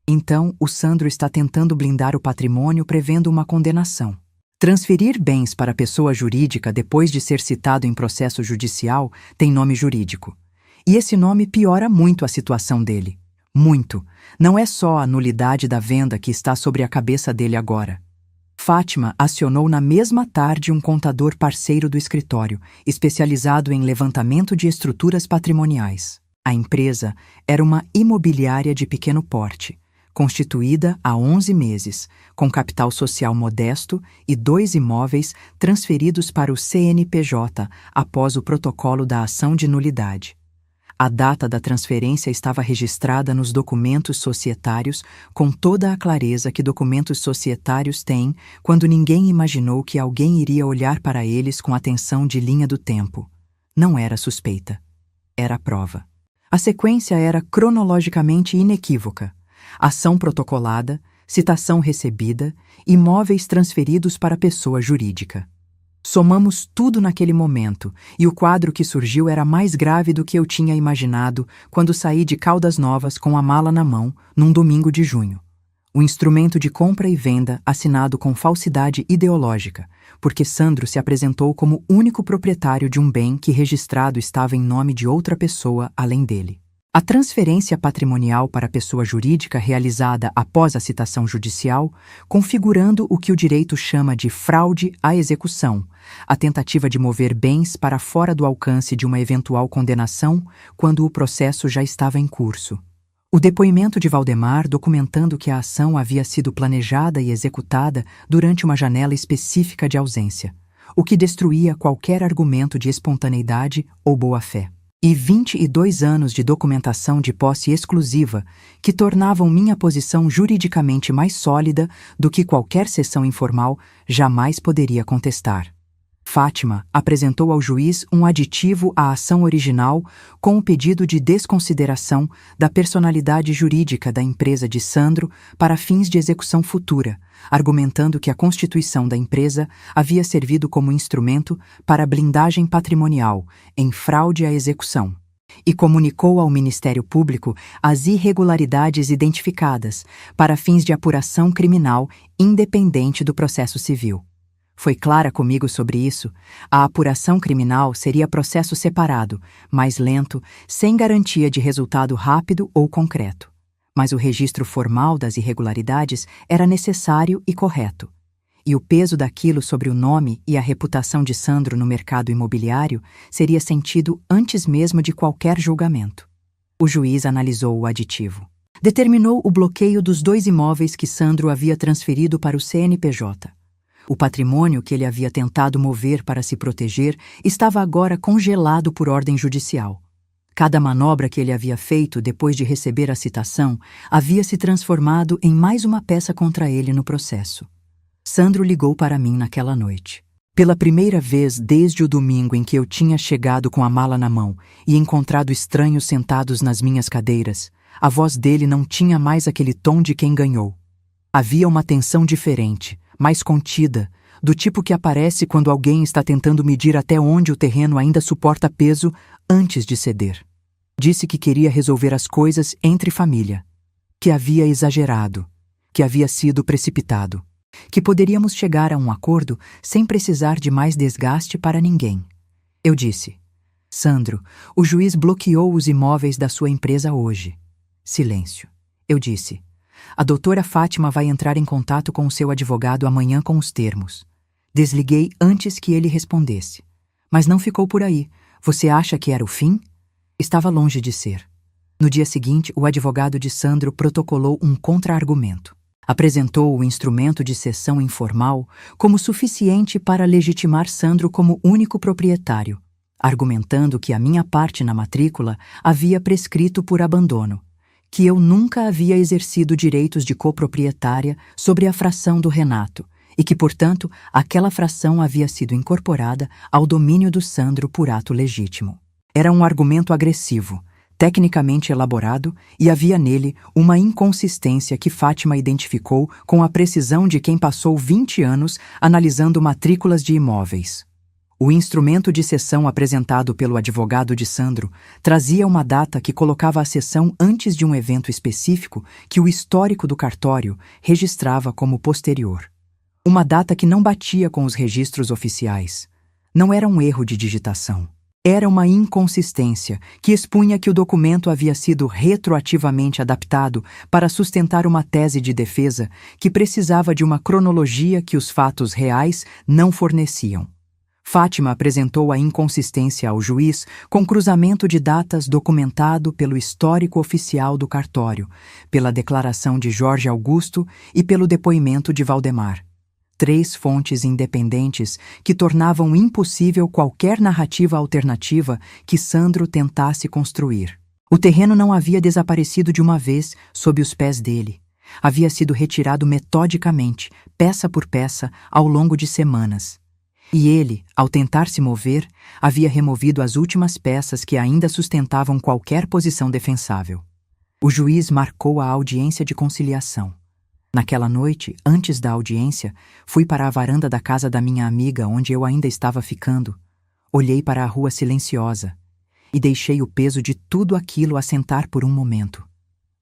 Speaker 1: então o Sandro está tentando blindar o patrimônio prevendo uma condenação. Transferir bens para pessoa jurídica depois de ser citado em processo judicial tem nome jurídico. E esse nome piora muito a situação dele. Muito. Não é só a nulidade da venda que está sobre a cabeça dele agora. Fátima acionou na mesma tarde um contador parceiro do escritório, especializado em levantamento de estruturas patrimoniais. A empresa era uma imobiliária de pequeno porte, constituída há 11 meses, com capital social modesto e 2 imóveis transferidos para o CNPJ após o protocolo da ação de nulidade. A data da transferência estava registrada nos documentos societários com toda a clareza que documentos societários têm quando ninguém imaginou que alguém iria olhar para eles com atenção de linha do tempo. Não era suspeita. Era prova. A sequência era cronologicamente inequívoca. Ação protocolada, citação recebida, imóveis transferidos para pessoa jurídica. Somamos tudo naquele momento, e o quadro que surgiu era mais grave do que eu tinha imaginado quando saí de Caldas Novas com a mala na mão, num domingo de junho. O instrumento de compra e venda assinado com falsidade ideológica, porque Sandro se apresentou como único proprietário de um bem que registrado estava em nome de outra pessoa além dele. A transferência patrimonial para a pessoa jurídica realizada após a citação judicial, configurando o que o direito chama de fraude à execução, a tentativa de mover bens para fora do alcance de uma eventual condenação quando o processo já estava em curso. O depoimento de Valdemar documentando que a ação havia sido planejada e executada durante uma janela específica de ausência, o que destruía qualquer argumento de espontaneidade ou boa-fé. E 22 anos de documentação de posse exclusiva que tornavam minha posição juridicamente mais sólida do que qualquer sessão informal jamais poderia contestar. Fátima apresentou ao juiz um aditivo à ação original com o pedido de desconsideração da personalidade jurídica da empresa de Sandro para fins de execução futura, argumentando que a constituição da empresa havia servido como instrumento para blindagem patrimonial em fraude à execução. E comunicou ao Ministério Público as irregularidades identificadas para fins de apuração criminal independente do processo civil. Foi clara comigo sobre isso. A apuração criminal seria processo separado, mais lento, sem garantia de resultado rápido ou concreto. Mas o registro formal das irregularidades era necessário e correto. E o peso daquilo sobre o nome e a reputação de Sandro no mercado imobiliário seria sentido antes mesmo de qualquer julgamento. O juiz analisou o aditivo. Determinou o bloqueio dos 2 imóveis que Sandro havia transferido para o CNPJ. O patrimônio que ele havia tentado mover para se proteger estava agora congelado por ordem judicial. Cada manobra que ele havia feito depois de receber a citação havia se transformado em mais uma peça contra ele no processo. Sandro ligou para mim naquela noite. Pela primeira vez desde o domingo em que eu tinha chegado com a mala na mão e encontrado estranhos sentados nas minhas cadeiras, a voz dele não tinha mais aquele tom de quem ganhou. Havia uma tensão diferente, mais contida, do tipo que aparece quando alguém está tentando medir até onde o terreno ainda suporta peso antes de ceder. Disse que queria resolver as coisas entre família, que havia exagerado, que havia sido precipitado, que poderíamos chegar a um acordo sem precisar de mais desgaste para ninguém. Eu disse: Sandro, o juiz bloqueou os imóveis da sua empresa hoje. Silêncio. Eu disse: a doutora Fátima vai entrar em contato com o seu advogado amanhã com os termos. Desliguei antes que ele respondesse. Mas não ficou por aí. Você acha que era o fim? Estava longe de ser. No dia seguinte, o advogado de Sandro protocolou um contra-argumento. Apresentou o instrumento de cessão informal como suficiente para legitimar Sandro como único proprietário, argumentando que a minha parte na matrícula havia prescrito por abandono, que eu nunca havia exercido direitos de coproprietária sobre a fração do Renato e que, portanto, aquela fração havia sido incorporada ao domínio do Sandro por ato legítimo. Era um argumento agressivo, tecnicamente elaborado, e havia nele uma inconsistência que Fátima identificou com a precisão de quem passou 20 anos analisando matrículas de imóveis. O instrumento de cessão apresentado pelo advogado de Sandro trazia uma data que colocava a cessão antes de um evento específico que o histórico do cartório registrava como posterior. Uma data que não batia com os registros oficiais. Não era um erro de digitação. Era uma inconsistência que expunha que o documento havia sido retroativamente adaptado para sustentar uma tese de defesa que precisava de uma cronologia que os fatos reais não forneciam. Fátima apresentou a inconsistência ao juiz com cruzamento de datas documentado pelo histórico oficial do cartório, pela declaração de Jorge Augusto e pelo depoimento de Valdemar. 3 fontes independentes que tornavam impossível qualquer narrativa alternativa que Sandro tentasse construir. O terreno não havia desaparecido de uma vez sob os pés dele. Havia sido retirado metodicamente, peça por peça, ao longo de semanas. E ele, ao tentar se mover, havia removido as últimas peças que ainda sustentavam qualquer posição defensável. O juiz marcou a audiência de conciliação. Naquela noite, antes da audiência, fui para a varanda da casa da minha amiga onde eu ainda estava ficando. Olhei para a rua silenciosa e deixei o peso de tudo aquilo assentar por um momento.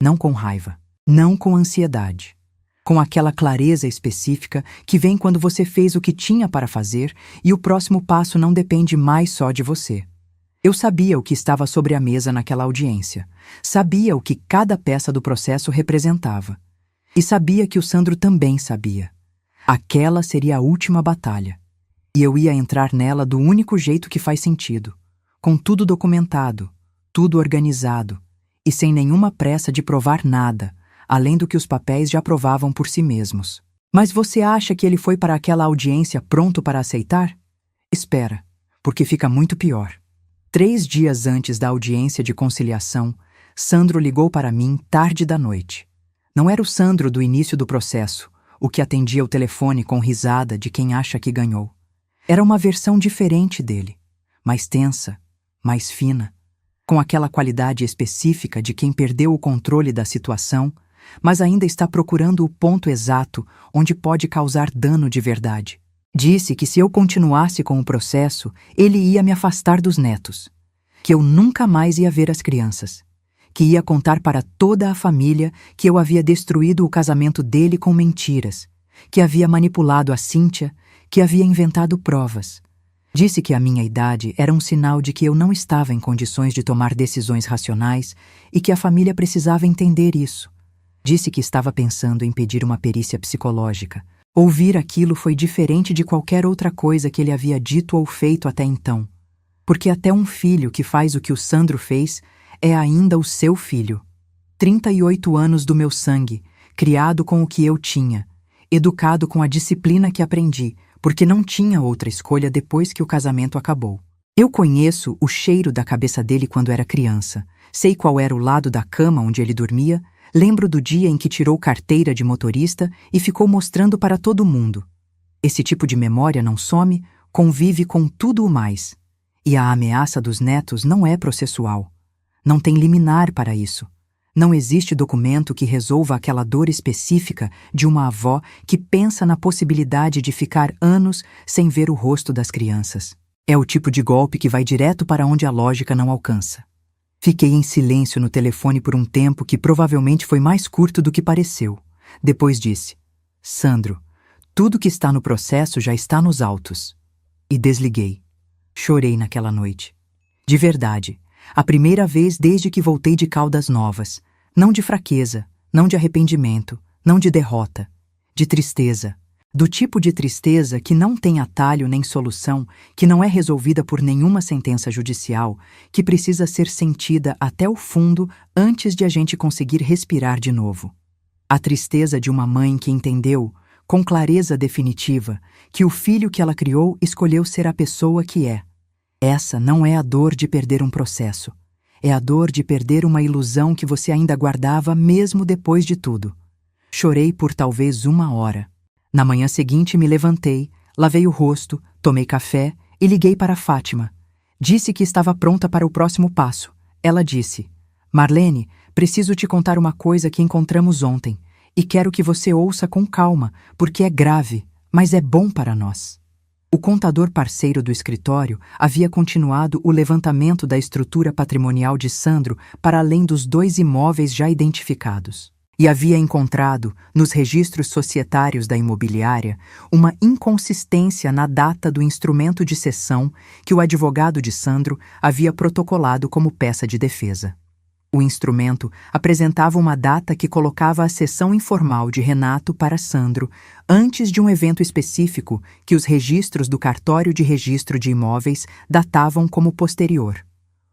Speaker 1: Não com raiva, não com ansiedade. Com aquela clareza específica que vem quando você fez o que tinha para fazer e o próximo passo não depende mais só de você. Eu sabia o que estava sobre a mesa naquela audiência, sabia o que cada peça do processo representava. E sabia que o Sandro também sabia. Aquela seria a última batalha. E eu ia entrar nela do único jeito que faz sentido, com tudo documentado, tudo organizado, e sem nenhuma pressa de provar nada, além do que os papéis já provavam por si mesmos. Mas você acha que ele foi para aquela audiência pronto para aceitar? Espera, porque fica muito pior. 3 dias antes da audiência de conciliação, Sandro ligou para mim tarde da noite. Não era o Sandro do início do processo, o que atendia o telefone com risada de quem acha que ganhou. Era uma versão diferente dele, mais tensa, mais fina, com aquela qualidade específica de quem perdeu o controle da situação, mas ainda está procurando o ponto exato onde pode causar dano de verdade. Disse que se eu continuasse com o processo, ele ia me afastar dos netos, que eu nunca mais ia ver as crianças, que ia contar para toda a família que eu havia destruído o casamento dele com mentiras, que havia manipulado a Cíntia, que havia inventado provas. Disse que a minha idade era um sinal de que eu não estava em condições de tomar decisões racionais e que a família precisava entender isso. Disse que estava pensando em pedir uma perícia psicológica. Ouvir aquilo foi diferente de qualquer outra coisa que ele havia dito ou feito até então. Porque até um filho que faz o que o Sandro fez é ainda o seu filho. 38 anos do meu sangue, criado com o que eu tinha, educado com a disciplina que aprendi, porque não tinha outra escolha depois que o casamento acabou. Eu conheço o cheiro da cabeça dele quando era criança, sei qual era o lado da cama onde ele dormia, lembro do dia em que tirou carteira de motorista e ficou mostrando para todo mundo. Esse tipo de memória não some, convive com tudo o mais. E a ameaça dos netos não é processual. Não tem liminar para isso. Não existe documento que resolva aquela dor específica de uma avó que pensa na possibilidade de ficar anos sem ver o rosto das crianças. É o tipo de golpe que vai direto para onde a lógica não alcança. Fiquei em silêncio no telefone por um tempo que provavelmente foi mais curto do que pareceu. Depois disse: Sandro, tudo que está no processo já está nos autos. E desliguei. Chorei naquela noite. De verdade, a primeira vez desde que voltei de Caldas Novas. Não de fraqueza, não de arrependimento, não de derrota. De tristeza. Do tipo de tristeza que não tem atalho nem solução, que não é resolvida por nenhuma sentença judicial, que precisa ser sentida até o fundo antes de a gente conseguir respirar de novo. A tristeza de uma mãe que entendeu, com clareza definitiva, que o filho que ela criou escolheu ser a pessoa que é. Essa não é a dor de perder um processo. É a dor de perder uma ilusão que você ainda guardava mesmo depois de tudo. Chorei por talvez 1 hora. Na manhã seguinte me levantei, lavei o rosto, tomei café e liguei para Fátima. Disse que estava pronta para o próximo passo. Ela disse: Marlene, preciso te contar uma coisa que encontramos ontem e quero que você ouça com calma, porque é grave, mas é bom para nós. O contador parceiro do escritório havia continuado o levantamento da estrutura patrimonial de Sandro para além dos 2 imóveis já identificados. E havia encontrado, nos registros societários da imobiliária, uma inconsistência na data do instrumento de cessão que o advogado de Sandro havia protocolado como peça de defesa. O instrumento apresentava uma data que colocava a cessão informal de Renato para Sandro antes de um evento específico que os registros do cartório de registro de imóveis datavam como posterior.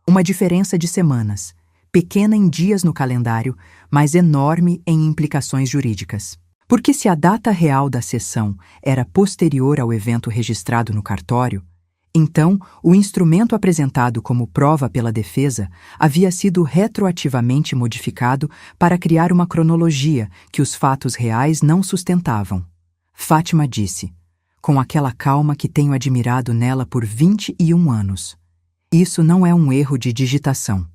Speaker 1: Uma diferença de semanas, pequena em dias no calendário, mas enorme em implicações jurídicas. Porque se a data real da cessão era posterior ao evento registrado no cartório, então o instrumento apresentado como prova pela defesa havia sido retroativamente modificado para criar uma cronologia que os fatos reais não sustentavam. Fátima disse, com aquela calma que tenho admirado nela por 21 anos. Isso não é um erro de digitação.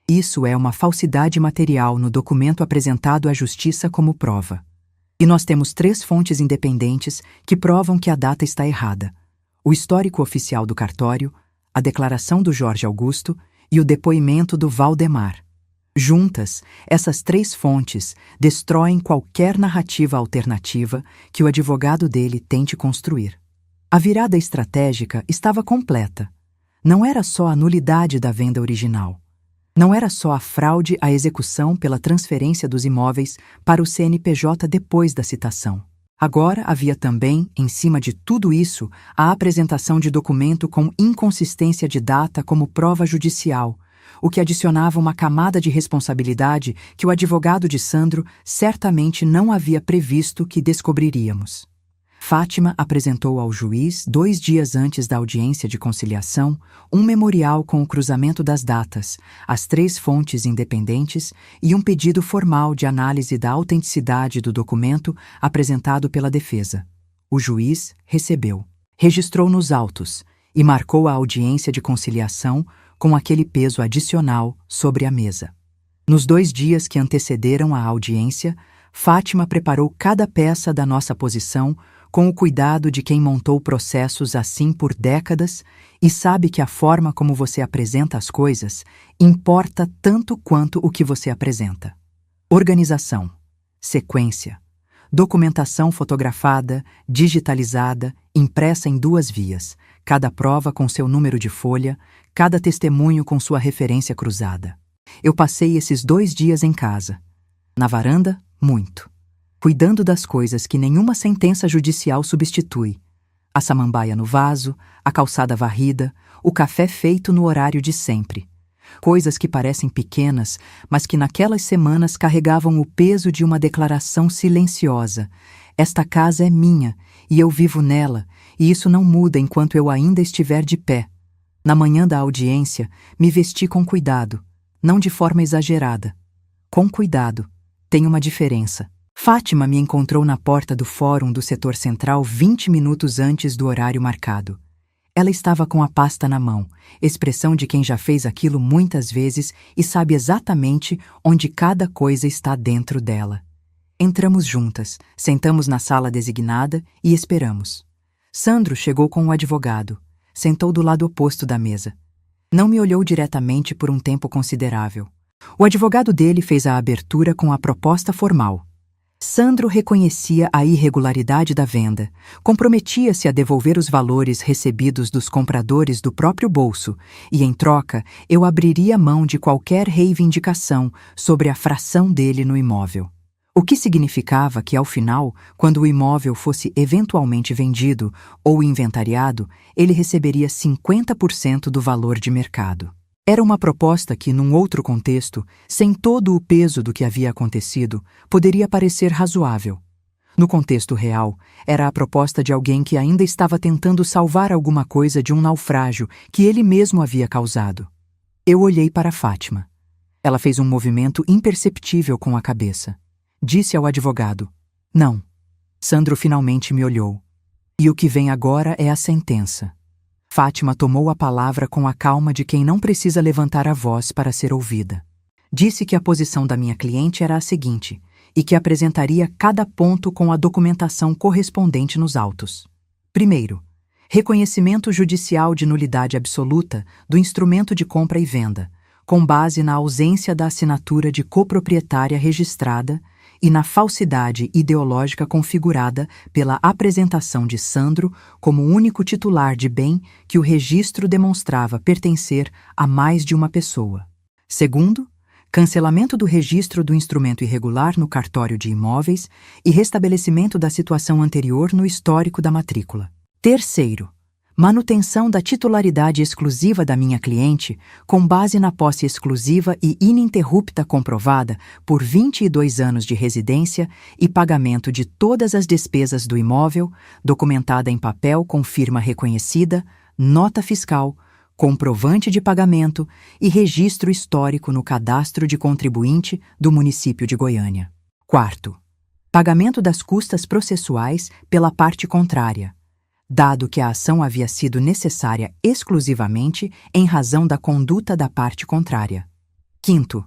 Speaker 1: Isso é uma falsidade material no documento apresentado à justiça como prova. E nós temos 3 fontes independentes que provam que a data está errada: o histórico oficial do cartório, a declaração do Jorge Augusto e o depoimento do Valdemar. Juntas, essas 3 fontes destroem qualquer narrativa alternativa que o advogado dele tente construir. A virada estratégica estava completa. Não era só a nulidade da venda original. Não era só a fraude à execução pela transferência dos imóveis para o CNPJ depois da citação. Agora havia também, em cima de tudo isso, a apresentação de documento com inconsistência de data como prova judicial, o que adicionava uma camada de responsabilidade que o advogado de Sandro certamente não havia previsto que descobriríamos. Fátima apresentou ao juiz, 2 dias antes da audiência de conciliação, um memorial com o cruzamento das datas, as 3 fontes independentes e um pedido formal de análise da autenticidade do documento apresentado pela defesa. O juiz recebeu, registrou nos autos e marcou a audiência de conciliação com aquele peso adicional sobre a mesa. Nos 2 dias que antecederam a audiência, Fátima preparou cada peça da nossa posição com o cuidado de quem montou processos assim por décadas e sabe que a forma como você apresenta as coisas importa tanto quanto o que você apresenta. Organização, sequência, documentação fotografada, digitalizada, impressa em 2 vias, cada prova com seu número de folha, cada testemunho com sua referência cruzada. Eu passei esses 2 dias em casa. Na varanda, muito. Cuidando das coisas que nenhuma sentença judicial substitui. A samambaia no vaso, a calçada varrida, o café feito no horário de sempre. Coisas que parecem pequenas, mas que naquelas semanas carregavam o peso de uma declaração silenciosa. Esta casa é minha, e eu vivo nela, e isso não muda enquanto eu ainda estiver de pé. Na manhã da audiência, me vesti com cuidado, não de forma exagerada. Com cuidado, tem uma diferença. Fátima me encontrou na porta do fórum do setor central 20 minutos antes do horário marcado. Ela estava com a pasta na mão, expressão de quem já fez aquilo muitas vezes e sabe exatamente onde cada coisa está dentro dela. Entramos juntas, sentamos na sala designada e esperamos. Sandro chegou com o advogado, sentou do lado oposto da mesa. Não me olhou diretamente por um tempo considerável. O advogado dele fez a abertura com a proposta formal. Sandro reconhecia a irregularidade da venda, comprometia-se a devolver os valores recebidos dos compradores do próprio bolso e, em troca, eu abriria mão de qualquer reivindicação sobre a fração dele no imóvel. O que significava que, ao final, quando o imóvel fosse eventualmente vendido ou inventariado, ele receberia 50% do valor de mercado. Era uma proposta que, num outro contexto, sem todo o peso do que havia acontecido, poderia parecer razoável. No contexto real, era a proposta de alguém que ainda estava tentando salvar alguma coisa de um naufrágio que ele mesmo havia causado. Eu olhei para Fátima. Ela fez um movimento imperceptível com a cabeça. Disse ao advogado: "Não." Sandro finalmente me olhou. "E o que vem agora é a sentença." Fátima tomou a palavra com a calma de quem não precisa levantar a voz para ser ouvida. Disse que a posição da minha cliente era a seguinte, e que apresentaria cada ponto com a documentação correspondente nos autos. Primeiro, reconhecimento judicial de nulidade absoluta do instrumento de compra e venda, com base na ausência da assinatura de coproprietária registrada e na falsidade ideológica configurada pela apresentação de Sandro como único titular de bem que o registro demonstrava pertencer a mais de uma pessoa. Segundo, cancelamento do registro do instrumento irregular no cartório de imóveis e restabelecimento da situação anterior no histórico da matrícula. Terceiro, manutenção da titularidade exclusiva da minha cliente com base na posse exclusiva e ininterrupta comprovada por 22 anos de residência e pagamento de todas as despesas do imóvel, documentada em papel com firma reconhecida, nota fiscal, comprovante de pagamento e registro histórico no cadastro de contribuinte do município de Goiânia. Quarto, pagamento das custas processuais pela parte contrária, dado que a ação havia sido necessária exclusivamente em razão da conduta da parte contrária. Quinto,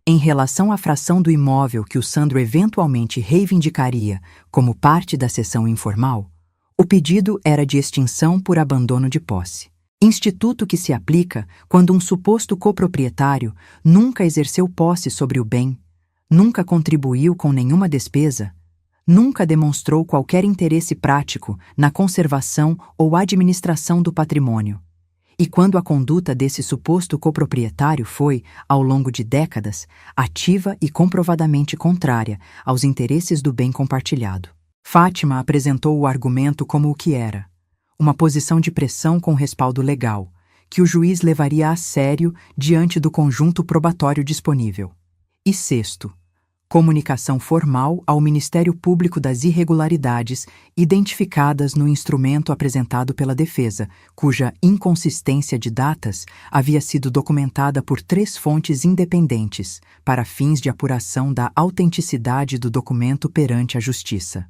Speaker 1: em relação à fração do imóvel que o Sandro eventualmente reivindicaria como parte da cessão informal, o pedido era de extinção por abandono de posse. Instituto que se aplica quando um suposto coproprietário nunca exerceu posse sobre o bem, nunca contribuiu com nenhuma despesa, nunca demonstrou qualquer interesse prático na conservação ou administração do patrimônio, e quando a conduta desse suposto coproprietário foi, ao longo de décadas, ativa e comprovadamente contrária aos interesses do bem compartilhado. Fátima apresentou o argumento como o que era: uma posição de pressão com respaldo legal, que o juiz levaria a sério diante do conjunto probatório disponível. E sexto, comunicação formal ao Ministério Público das irregularidades identificadas no instrumento apresentado pela defesa, cuja inconsistência de datas havia sido documentada por 3 fontes independentes, para fins de apuração da autenticidade do documento perante a Justiça.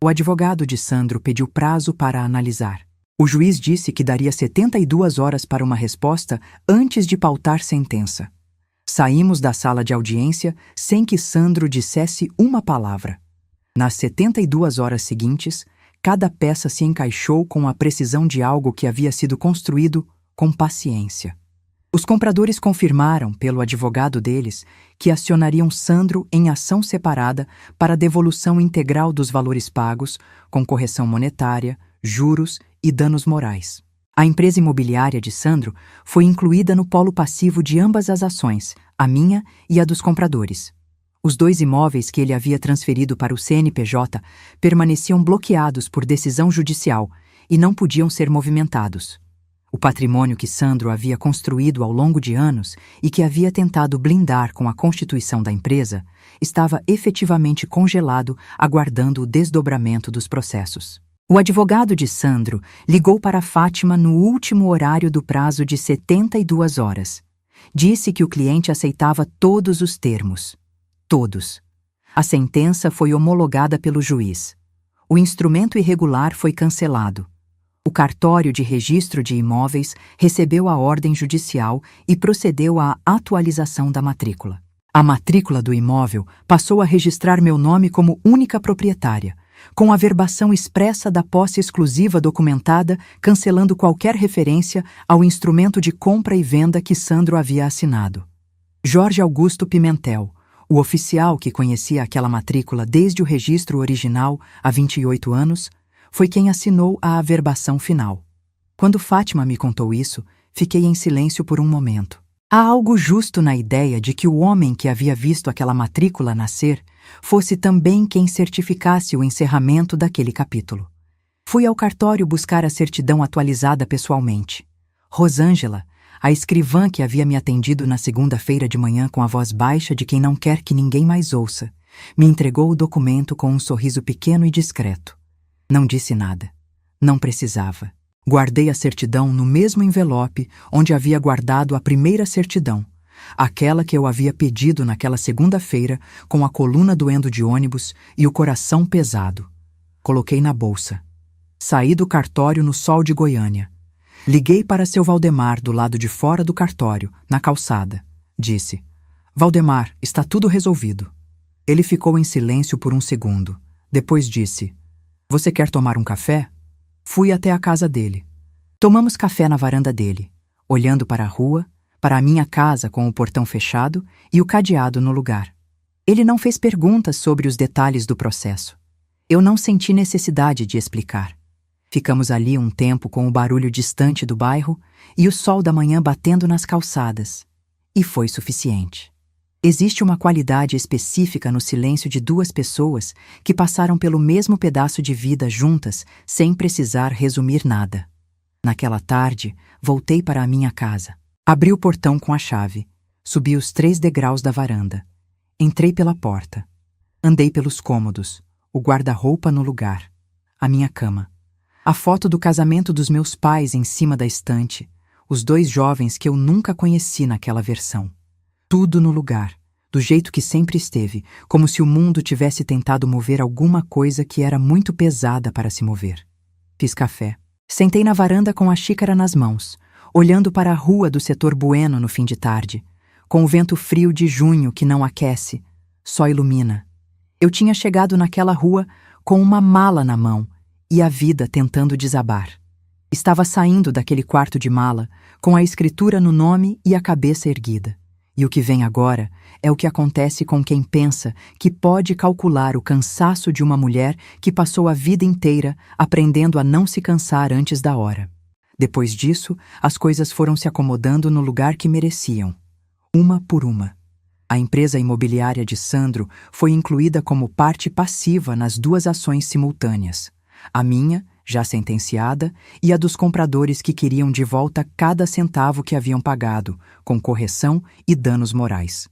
Speaker 1: O advogado de Sandro pediu prazo para analisar. O juiz disse que daria 72 horas para uma resposta antes de pautar sentença. Saímos da sala de audiência sem que Sandro dissesse uma palavra. Nas 72 horas seguintes, cada peça se encaixou com a precisão de algo que havia sido construído com paciência. Os compradores confirmaram, pelo advogado deles, que acionariam Sandro em ação separada para devolução integral dos valores pagos, com correção monetária, juros e danos morais. A empresa imobiliária de Sandro foi incluída no polo passivo de ambas as ações, a minha e a dos compradores. Os 2 imóveis que ele havia transferido para o CNPJ permaneciam bloqueados por decisão judicial e não podiam ser movimentados. O patrimônio que Sandro havia construído ao longo de anos e que havia tentado blindar com a constituição da empresa estava efetivamente congelado, aguardando o desdobramento dos processos. O advogado de Sandro ligou para Fátima no último horário do prazo de 72 horas. Disse que o cliente aceitava todos os termos. Todos. A sentença foi homologada pelo juiz. O instrumento irregular foi cancelado. O cartório de registro de imóveis recebeu a ordem judicial e procedeu à atualização da matrícula. A matrícula do imóvel passou a registrar meu nome como única proprietária, com a verbação expressa da posse exclusiva documentada, cancelando qualquer referência ao instrumento de compra e venda que Sandro havia assinado. Jorge Augusto Pimentel, o oficial que conhecia aquela matrícula desde o registro original há 28 anos, foi quem assinou a averbação final. Quando Fátima me contou isso, fiquei em silêncio por um momento. Há algo justo na ideia de que o homem que havia visto aquela matrícula nascer fosse também quem certificasse o encerramento daquele capítulo. Fui ao cartório buscar a certidão atualizada pessoalmente. Rosângela, a escrivã que havia me atendido na segunda-feira de manhã com a voz baixa de quem não quer que ninguém mais ouça, me entregou o documento com um sorriso pequeno e discreto. Não disse nada. Não precisava. Guardei a certidão no mesmo envelope onde havia guardado a primeira certidão, aquela que eu havia pedido naquela segunda-feira com a coluna doendo de ônibus e o coração pesado. Coloquei na bolsa. Saí do cartório no sol de Goiânia. Liguei para seu Valdemar do lado de fora do cartório, na calçada. Disse: "Valdemar, está tudo resolvido." Ele ficou em silêncio por um segundo. Depois disse: "Você quer tomar um café?" Fui até a casa dele. Tomamos café na varanda dele, olhando para a rua, para a minha casa com o portão fechado e o cadeado no lugar. Ele não fez perguntas sobre os detalhes do processo. Eu não senti necessidade de explicar. Ficamos ali um tempo com o barulho distante do bairro e o sol da manhã batendo nas calçadas. E foi suficiente. Existe uma qualidade específica no silêncio de duas pessoas que passaram pelo mesmo pedaço de vida juntas sem precisar resumir nada. Naquela tarde, voltei para a minha casa. Abri o portão com a chave. Subi os 3 degraus da varanda. Entrei pela porta. Andei pelos cômodos, o guarda-roupa no lugar, a minha cama, a foto do casamento dos meus pais em cima da estante, os 2 jovens que eu nunca conheci naquela versão. Tudo no lugar, do jeito que sempre esteve, como se o mundo tivesse tentado mover alguma coisa que era muito pesada para se mover. Fiz café. Sentei na varanda com a xícara nas mãos, olhando para a rua do setor Bueno no fim de tarde, com o vento frio de junho que não aquece, só ilumina. Eu tinha chegado naquela rua com uma mala na mão e a vida tentando desabar. Estava saindo daquele quarto de mala com a escritura no nome e a cabeça erguida. E o que vem agora é o que acontece com quem pensa que pode calcular o cansaço de uma mulher que passou a vida inteira aprendendo a não se cansar antes da hora. Depois disso, as coisas foram se acomodando no lugar que mereciam, uma por uma. A empresa imobiliária de Sandro foi incluída como parte passiva nas 2 ações simultâneas. A minha, já sentenciada, e a dos compradores que queriam de volta cada centavo que haviam pagado, com correção e danos morais.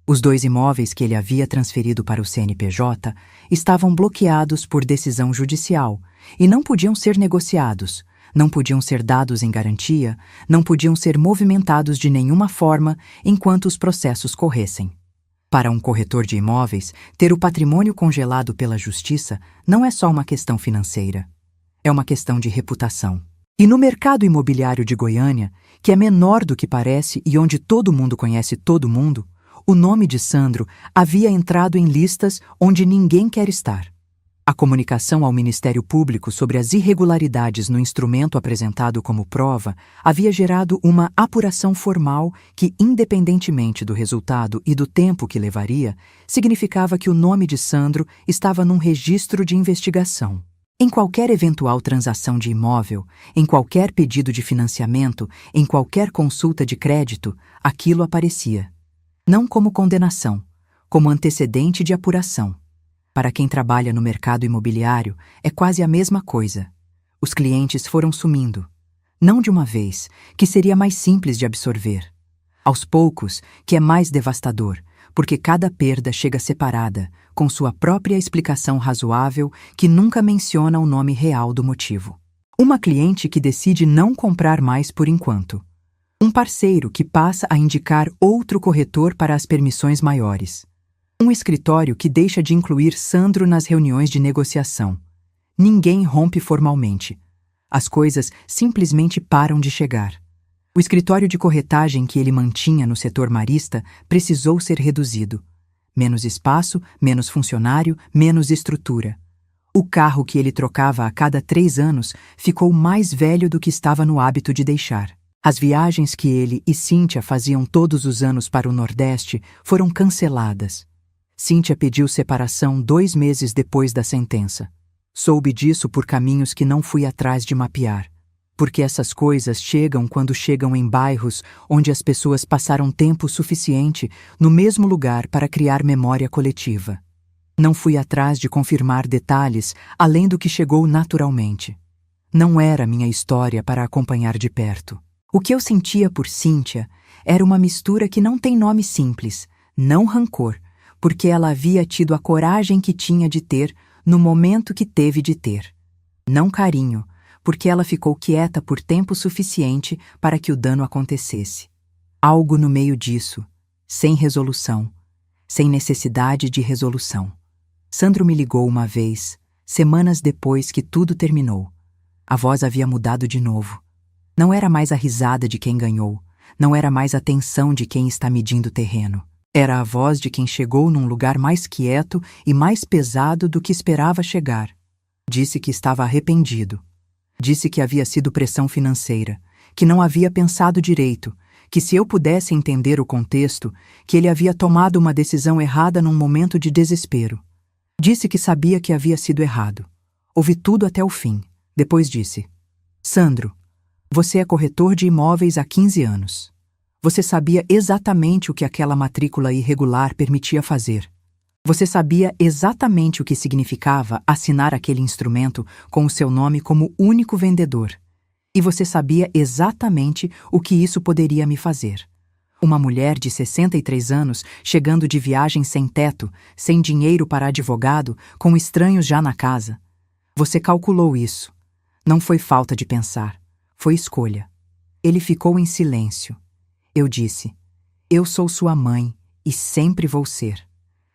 Speaker 1: Os 2 imóveis que ele havia transferido para o CNPJ estavam bloqueados por decisão judicial e não podiam ser negociados, não podiam ser dados em garantia, não podiam ser movimentados de nenhuma forma enquanto os processos corressem. Para um corretor de imóveis, ter o patrimônio congelado pela justiça não é só uma questão financeira. É uma questão de reputação. E no mercado imobiliário de Goiânia, que é menor do que parece e onde todo mundo conhece todo mundo, o nome de Sandro havia entrado em listas onde ninguém quer estar. A comunicação ao Ministério Público sobre as irregularidades no instrumento apresentado como prova havia gerado uma apuração formal que, independentemente do resultado e do tempo que levaria, significava que o nome de Sandro estava num registro de investigação. Em qualquer eventual transação de imóvel, em qualquer pedido de financiamento, em qualquer consulta de crédito, aquilo aparecia. Não como condenação, como antecedente de apuração. Para quem trabalha no mercado imobiliário, é quase a mesma coisa. Os clientes foram sumindo. Não de uma vez, que seria mais simples de absorver. Aos poucos, que é mais devastador, porque cada perda chega separada, com sua própria explicação razoável que nunca menciona o nome real do motivo. Uma cliente que decide não comprar mais por enquanto. Um parceiro que passa a indicar outro corretor para as permissões maiores. Um escritório que deixa de incluir Sandro nas reuniões de negociação. Ninguém rompe formalmente. As coisas simplesmente param de chegar. O escritório de corretagem que ele mantinha no setor marista precisou ser reduzido. Menos espaço, menos funcionário, menos estrutura. O carro que ele trocava a cada 3 anos ficou mais velho do que estava no hábito de deixar. As viagens que ele e Cíntia faziam todos os anos para o Nordeste foram canceladas. Cíntia pediu separação 2 meses depois da sentença. Soube disso por caminhos que não fui atrás de mapear. Porque essas coisas chegam quando chegam em bairros onde as pessoas passaram tempo suficiente no mesmo lugar para criar memória coletiva. Não fui atrás de confirmar detalhes além do que chegou naturalmente. Não era minha história para acompanhar de perto. O que eu sentia por Cíntia era uma mistura que não tem nome simples, não rancor, porque ela havia tido a coragem que tinha de ter no momento que teve de ter. Não carinho, porque ela ficou quieta por tempo suficiente para que o dano acontecesse. Algo no meio disso, sem resolução, sem necessidade de resolução. Sandro me ligou uma vez, semanas depois que tudo terminou. A voz havia mudado de novo. Não era mais a risada de quem ganhou, não era mais a tensão de quem está medindo terreno. Era a voz de quem chegou num lugar mais quieto e mais pesado do que esperava chegar. Disse que estava arrependido. Disse que havia sido pressão financeira, que não havia pensado direito, que se eu pudesse entender o contexto, que ele havia tomado uma decisão errada num momento de desespero. Disse que sabia que havia sido errado. Ouvi tudo até o fim. Depois disse: Sandro, você é corretor de imóveis há 15 anos. Você sabia exatamente o que aquela matrícula irregular permitia fazer. Você sabia exatamente o que significava assinar aquele instrumento com o seu nome como único vendedor. E você sabia exatamente o que isso poderia me fazer. Uma mulher de 63 anos chegando de viagem sem teto, sem dinheiro para advogado, com estranhos já na casa. Você calculou isso. Não foi falta de pensar, foi escolha. Ele ficou em silêncio. Eu disse: eu sou sua mãe e sempre vou ser.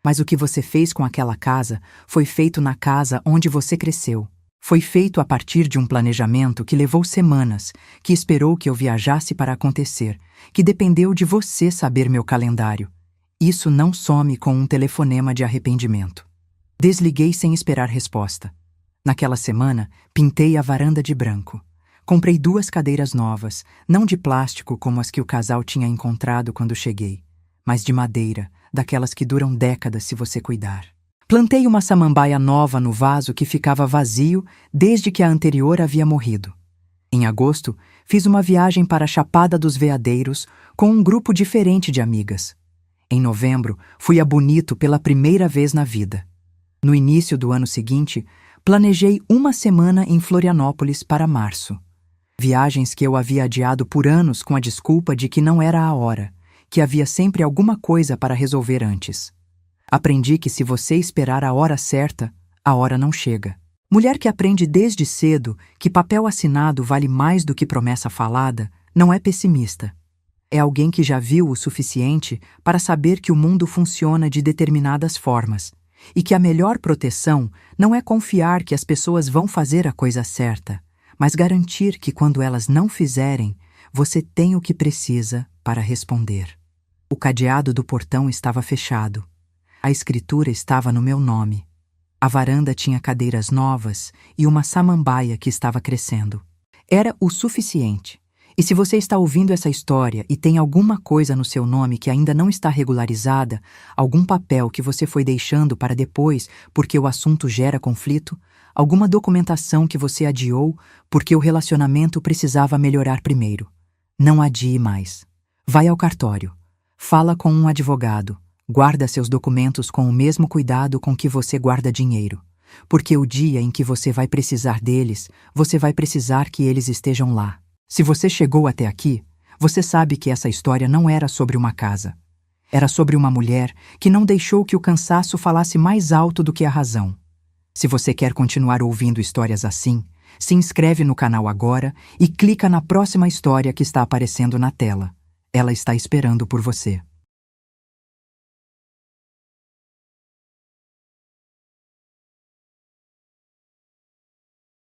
Speaker 1: Mas o que você fez com aquela casa foi feito na casa onde você cresceu. Foi feito a partir de um planejamento que levou semanas, que esperou que eu viajasse para acontecer, que dependeu de você saber meu calendário. Isso não some com um telefonema de arrependimento. Desliguei sem esperar resposta. Naquela semana, pintei a varanda de branco. Comprei 2 cadeiras novas, não de plástico como as que o casal tinha encontrado quando cheguei, mas de madeira, daquelas que duram décadas se você cuidar. Plantei uma samambaia nova no vaso que ficava vazio desde que a anterior havia morrido. Em agosto, fiz uma viagem para a Chapada dos Veadeiros com um grupo diferente de amigas. Em novembro, fui a Bonito pela primeira vez na vida. No início do ano seguinte, planejei uma semana em Florianópolis para março. Viagens que eu havia adiado por anos com a desculpa de que não era a hora, que havia sempre alguma coisa para resolver antes. Aprendi que se você esperar a hora certa, a hora não chega. Mulher que aprende desde cedo que papel assinado vale mais do que promessa falada, não é pessimista. É alguém que já viu o suficiente para saber que o mundo funciona de determinadas formas e que a melhor proteção não é confiar que as pessoas vão fazer a coisa certa, mas garantir que quando elas não fizerem, você tem o que precisa para responder. O cadeado do portão estava fechado. A escritura estava no meu nome. A varanda tinha cadeiras novas e uma samambaia que estava crescendo. Era o suficiente. E se você está ouvindo essa história e tem alguma coisa no seu nome que ainda não está regularizada, algum papel que você foi deixando para depois porque o assunto gera conflito, alguma documentação que você adiou porque o relacionamento precisava melhorar primeiro, não adie mais. Vai ao cartório. Fala com um advogado. Guarda seus documentos com o mesmo cuidado com que você guarda dinheiro, porque o dia em que você vai precisar deles, você vai precisar que eles estejam lá. Se você chegou até aqui, você sabe que essa história não era sobre uma casa. Era sobre uma mulher que não deixou que o cansaço falasse mais alto do que a razão. Se você quer continuar ouvindo histórias assim, se inscreve no canal agora e clica na próxima história que está aparecendo na tela. Ela está esperando por você.